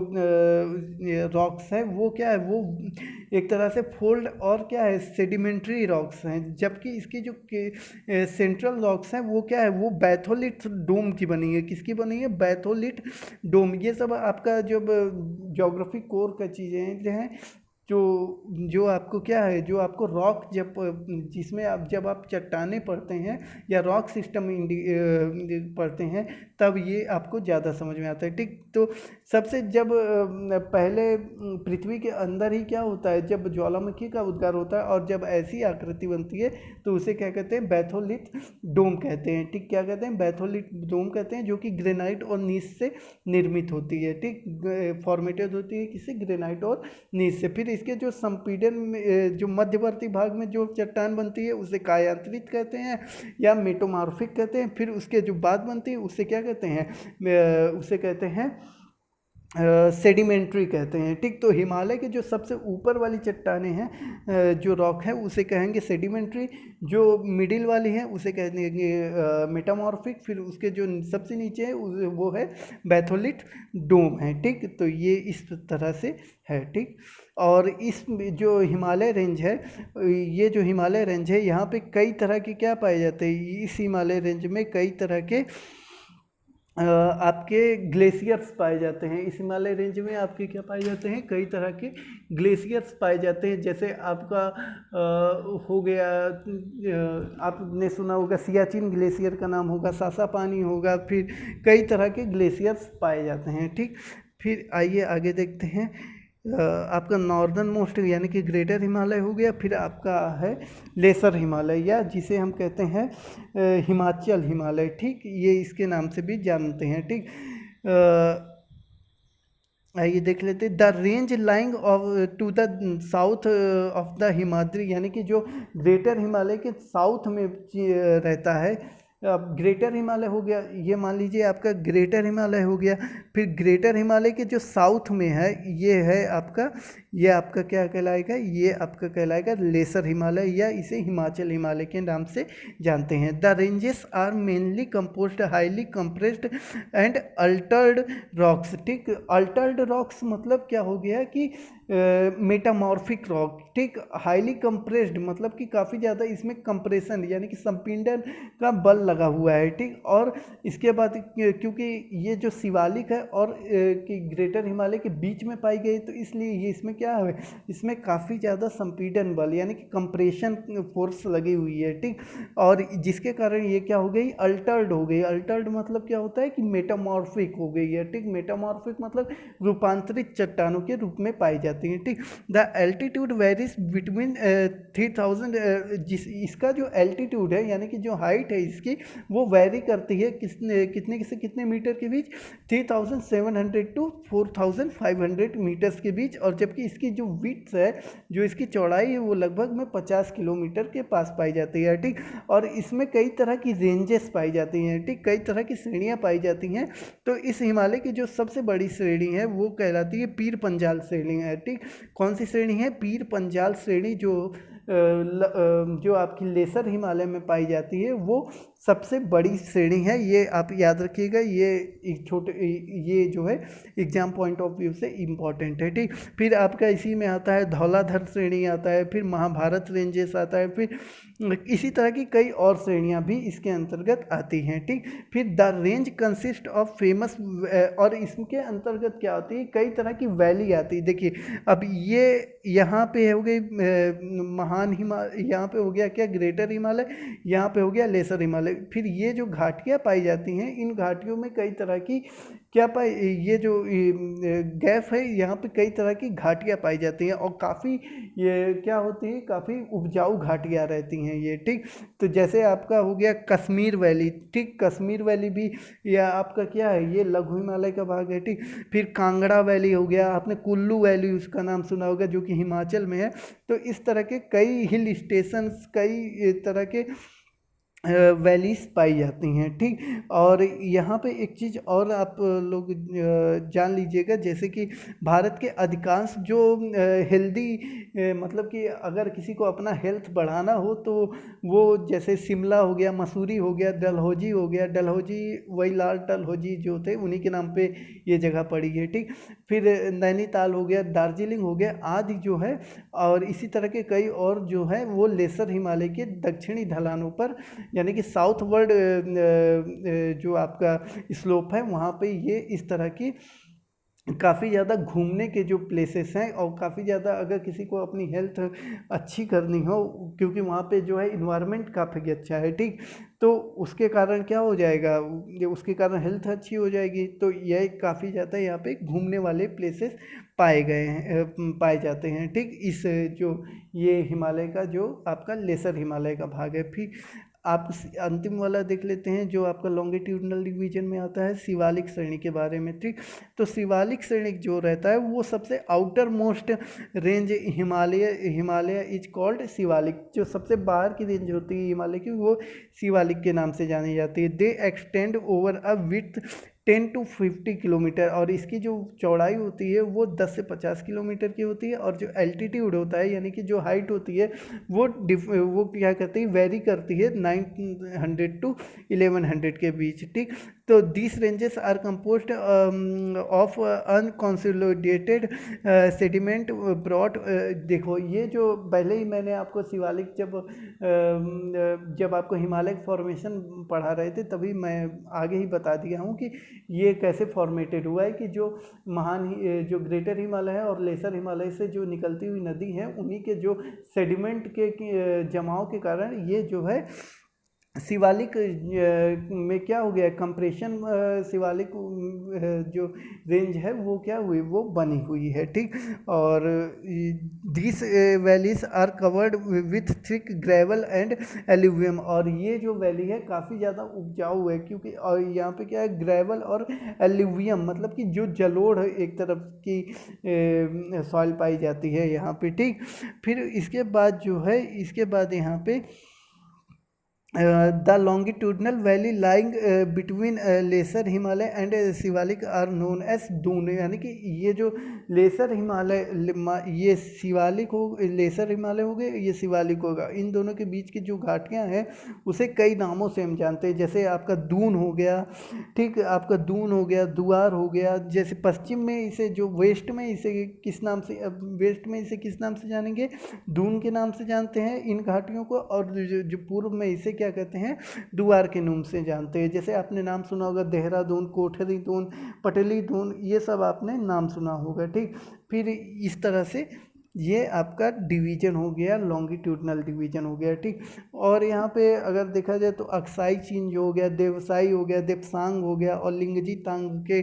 रॉक्स है वो क्या है, वो एक तरह से फोल्ड और क्या है सेडिमेंट्री रॉक्स हैं, जबकि इसकी जो सेंट्रल रॉक्स हैं वो क्या है, वो बैथोलिट डोम की बनी है। किसकी बनी है? बैथोलिट डोम। ये सब आपका जब ज्योग्राफी कोर का चीज़ें जो हैं, जो जो आपको क्या है, जो आपको रॉक जब जिसमें आप जब आप चट्टाने पढ़ते हैं या रॉक सिस्टम पढ़ते हैं, तब ये आपको ज़्यादा समझ में आता है। ठीक, तो सबसे जब पहले पृथ्वी के अंदर ही क्या होता है, जब ज्वालामुखी का उद्गार होता है और जब ऐसी आकृति बनती है तो उसे क्या कहते हैं? बैथोलिट डोम कहते हैं। ठीक, क्या कहते हैं? बैथोलिट डोम कहते हैं, जो कि ग्रेनाइट और नीस से निर्मित होती है। ठीक, फॉर्मेटेड होती है किसी ग्रेनाइट और नीस से। फिर इसके जो संपीड़न में जो मध्यवर्ती भाग में जो चट्टान बनती है उसे कायांतरित कहते हैं या मेटोमॉर्फिक कहते हैं। फिर उसके जो बाद बनती है उसे क्या कहते हैं? उसे कहते हैं सेडिमेंट्री कहते हैं। ठीक, तो हिमालय के जो सबसे ऊपर वाली चट्टानें हैं, जो रॉक है, उसे कहेंगे सेडिमेंट्री। जो मिडिल वाली है उसे कहेंगे मेटामॉर्फिक। फिर उसके जो सबसे नीचे है वो है बैथोलिट डोम है। ठीक, तो ये इस तरह से है। ठीक, और इस जो हिमालय रेंज है, ये जो हिमालय रेंज है, यहाँ पे कई तरह के क्या पाए जाते हैं? इस हिमालय रेंज में कई तरह के आपके ग्लेशियर्स पाए जाते हैं। इस हिमालय रेंज में आपके क्या पाए जाते हैं? कई तरह के ग्लेशियर्स पाए जाते हैं। जैसे आपका हो गया, आपने सुना होगा सियाचिन ग्लेशियर का नाम होगा, सासा पानी होगा, फिर कई तरह के ग्लेशियर्स पाए जाते हैं। ठीक, फिर आइए आगे देखते हैं। आपका नॉर्दर्न मोस्ट यानी कि ग्रेटर हिमालय हो गया। फिर आपका है लेसर हिमालय, या जिसे हम कहते हैं हिमाचल हिमालय। ठीक, ये इसके नाम से भी जानते हैं। ठीक, आइए देख लेते हैं। The range lying off to the south of the Himadri, यानी कि जो ग्रेटर हिमालय के साउथ में रहता है। अब ग्रेटर हिमालय हो गया, ये मान लीजिए आपका ग्रेटर हिमालय हो गया। फिर ग्रेटर हिमालय के जो साउथ में है ये है आपका, ये आपका क्या कहलाएगा? ये आपका कहलाएगा लेसर हिमालय, या इसे हिमाचल हिमालय के नाम से जानते हैं। The ranges are mainly composed highly compressed and altered rocks. ठीक, अल्टर्ड रॉक्स मतलब क्या हो गया कि मेटामॉर्फिक रॉक। ठीक, हाईली कंप्रेस्ड मतलब कि काफ़ी ज़्यादा इसमें कंप्रेशन यानी कि संपीड़न का बल लगा हुआ है। ठीक, और इसके बाद क्योंकि ये जो शिवालिक है और कि ग्रेटर हिमालय के बीच में पाई गई, तो इसलिए ये इसमें क्या है, इसमें काफ़ी ज़्यादा संपीड़न बल यानी कि कंप्रेशन फोर्स लगी हुई है। ठीक, और जिसके कारण ये क्या हो गई? अल्टर्ड हो गई। अल्टर्ड मतलब क्या होता है कि मेटामॉर्फिक हो गई है। ठीक, मेटामॉर्फिक मतलब रूपांतरित चट्टानों के रूप में पाई जाती है। ठीक, द एल्टीट्यूड वेरीज बिटवीन 3000, इसका जो एल्टीट्यूड है यानी कि जो हाइट है इसकी, वो वेरी करती है कितने से कितने मीटर के बीच? 3700 टू 4500 मीटर्स के बीच। और जबकि इसकी जो विड्थ है, जो इसकी चौड़ाई है, वो लगभग में 50 किलोमीटर के पास पाई जाती है। ठीक, और इसमें कई तरह की रेंजेस पाई जाती हैं। ठीक, कई तरह की श्रेणियाँ पाई जाती हैं। तो इस हिमालय की जो सबसे बड़ी श्रेणी है वो कहलाती है पीर पंजाल श्रेणी है। ठीक, कौन सी श्रेणी है? पीर पंजाल श्रेणी, जो आपकी लेसर हिमालय में पाई जाती है, वो सबसे बड़ी श्रेणी है। ये आप याद रखिएगा, ये एक ये जो है एग्जाम पॉइंट ऑफ व्यू से इम्पॉर्टेंट है। ठीक, फिर आपका इसी में आता है धौलाधर श्रेणी आता है, फिर महाभारत रेंजेस आता है, फिर इसी तरह की कई और श्रेणियां भी इसके अंतर्गत आती हैं। ठीक, फिर the range consist of famous, और इसके अंतर्गत क्या होती है? कई तरह की वैली आती है। देखिए, अब ये यहाँ पे हो गई महान हिमालय, यहाँ पे हो गया क्या? ग्रेटर हिमालय, यहाँ पे हो गया लेसर हिमालय। फिर ये जो घाटियाँ पाई जाती हैं, इन घाटियों में कई तरह की क्या पाई, ये जो गैप है, यहाँ पे कई तरह की घाटियाँ पाई जाती हैं और काफ़ी ये क्या होती है? काफ़ी उपजाऊ घाटियाँ रहती हैं ये। ठीक, तो जैसे आपका हो गया कश्मीर वैली। ठीक, कश्मीर वैली भी या आपका क्या है? ये लघु हिमालय का भाग है। ठीक, फिर कांगड़ा वैली हो गया, आपने कुल्लू वैली उसका नाम सुना होगा, जो कि हिमाचल में है। तो इस तरह के कई हिल स्टेशंस, कई तरह के वैलीज पाई जाती हैं, ठीक। और यहाँ पे एक चीज़ और आप लोग जान लीजिएगा, जैसे कि भारत के अधिकांश जो हेल्दी, मतलब कि अगर किसी को अपना हेल्थ बढ़ाना हो तो वो जैसे शिमला हो गया, मसूरी हो गया, डलहौजी हो गया, डलहौजी वही लाल डलहौजी जो थे उन्हीं के नाम पे ये जगह पड़ी है, ठीक। फिर नैनीताल हो गया, दार्जिलिंग हो गया आदि जो है, और इसी तरह के कई और जो है वो लेसर हिमालय के दक्षिणी ढलानों पर, यानी कि साउथ वर्ल्ड जो आपका स्लोप है वहाँ पे ये इस तरह की काफ़ी ज़्यादा घूमने के जो प्लेसेस हैं, और काफ़ी ज़्यादा अगर किसी को अपनी हेल्थ अच्छी करनी हो, क्योंकि वहाँ पे जो है इन्वायरमेंट काफ़ी अच्छा है, ठीक। तो उसके कारण क्या हो जाएगा, उसके कारण हेल्थ अच्छी हो जाएगी। तो यह काफ़ी ज़्यादा यहाँ पे घूमने वाले प्लेसेस पाए गए हैं, पाए जाते हैं, ठीक। इस जो ये हिमालय का जो आपका लेसर हिमालय का भाग है। फिर आप अंतिम वाला देख लेते हैं जो आपका लॉन्गिट्यूडनल डिवीजन में आता है, शिवालिक श्रेणी के बारे में, ठीक। तो शिवालिक श्रेणी जो रहता है वो सबसे outer most range Himalaya is called Shivalik. जो सबसे बाहर की रेंज होती है हिमालय की वो शिवालिक के नाम से जानी जाती है। दे extend over a with 10 to 50 kilometre, और इसकी जो चौड़ाई होती है वो 10 से 50 किलोमीटर की होती है। और जो एल्टीट्यूड होता है यानी कि जो हाइट होती है वो क्या कहते हैं, वेरी करती है 900 to 1100 के बीच, ठीक। तो this ranges are composed of unconsolidated sediment brought. देखो ये जो पहले ही मैंने आपको शिवालिक जब आपको हिमालय फॉर्मेशन पढ़ा रहे थे तभी मैं आगे ही बता दिया हूँ कि ये कैसे फॉर्मेटेड हुआ है, कि जो जो ग्रेटर हिमालय है और लेसर हिमालय से जो निकलती हुई नदी है उन्हीं के जो सेडिमेंट के जमाव के कारण ये जो है शिवालिक में क्या हो गया, कंप्रेशन, शिवालिक जो रेंज है वो क्या हुई, वो बनी हुई है, ठीक। और this valleys are covered with thick gravel and alluvium. और ये जो वैली है काफ़ी ज़्यादा उपजाऊ है, क्योंकि और यहाँ पे क्या है, ग्रेवल और एल्यूवियम, मतलब कि जो जलोढ़ एक तरफ की सॉइल पाई जाती है यहाँ पे, ठीक। फिर इसके बाद जो है, इसके बाद यहाँ पे the longitudinal valley lying between lesser Himalaya and Shivalik are known as Doon. यानी कि ये जो लेसर हिमालय, ये शिवालिक हो, लेसर हिमालय हो गए, ये शिवालिक होगा, इन दोनों के बीच की जो घाटियाँ हैं उसे कई नामों से हम जानते हैं। जैसे आपका दून हो गया, ठीक, आपका दून हो गया, दुआर हो गया। जैसे पश्चिम में इसे, जो वेस्ट में इसे किस नाम से, वेस्ट में इसे किस नाम से जानेंगे, दून के नाम से जानते हैं इन घाटियों को। और जो पूर्व में इसे क्या कहते हैं, दुआर के नाम से जानते हैं। जैसे आपने नाम सुना होगा देहरादून, कोठरी दून, पटली दून, ये सब आपने नाम सुना होगा, ठीक। फिर इस तरह से ये आपका डिवीजन हो गया, लॉन्गिट्यूडनल डिवीजन हो गया, ठीक। और यहाँ पे अगर देखा जाए तो अक्साई चीन जो हो गया, देवसाई हो गया, देवसांग हो गया, और लिंगजी तांग के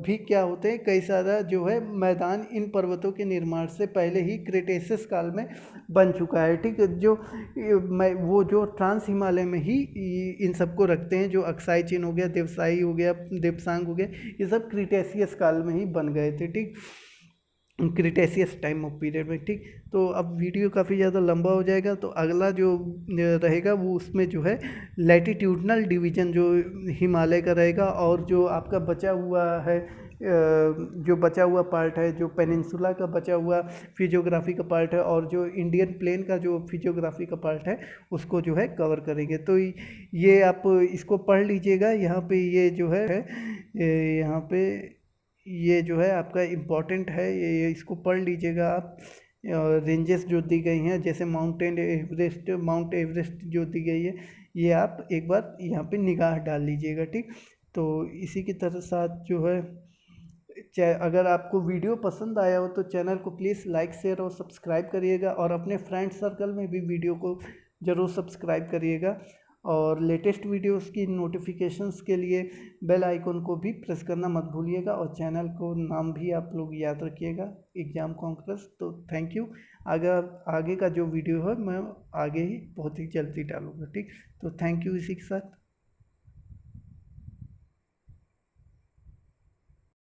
भी क्या होते हैं, कई सारा जो है मैदान इन पर्वतों के निर्माण से पहले ही क्रेटेशियस काल में बन चुका है, ठीक। जो वो जो ट्रांस हिमालय में ही इन सबको रखते हैं, जो अक्साई चीन हो गया, देवसाई हो गया, देवसांग हो गया, ये सब क्रिटेशियस काल में ही बन गए थे, ठीक, क्रिटेशियस टाइम ऑफ पीरियड में, ठीक। तो अब वीडियो काफ़ी ज़्यादा लंबा हो जाएगा, तो अगला जो रहेगा वो उसमें जो है लैटिट्यूडनल डिवीज़न जो हिमालय का रहेगा, और जो आपका बचा हुआ है, जो बचा हुआ पार्ट है, जो पेनिनसुला का बचा हुआ फिजियोग्राफी का पार्ट है, और जो इंडियन प्लेन का जो फिजियोग्राफी का पार्ट है उसको जो है कवर करेंगे। तो ये आप इसको पढ़ लीजिएगा। यहाँ पे ये जो है यहाँ पे ये जो है आपका इम्पॉर्टेंट है, ये इसको पढ़ लीजिएगा आप। रेंजेस जो दी गई हैं, जैसे माउंट एवरेस्ट जो दी गई है, ये आप एक बार यहाँ पे निगाह डाल लीजिएगा, ठीक। तो इसी की तरह साथ जो है, अगर आपको वीडियो पसंद आया हो तो चैनल को प्लीज़ लाइक, शेयर और सब्सक्राइब करिएगा, और अपने फ्रेंड सर्कल में भी वीडियो को ज़रूर सब्सक्राइब करिएगा। और लेटेस्ट वीडियोस की नोटिफिकेशंस के लिए बेल आइकन को भी प्रेस करना मत भूलिएगा, और चैनल को नाम भी आप लोग याद रखिएगा, एग्ज़ाम कॉन्करेस। तो थैंक यू। आगे का जो वीडियो है मैं आगे ही बहुत ही जल्दी डालूँगा, ठीक। तो थैंक यू इसी के साथ।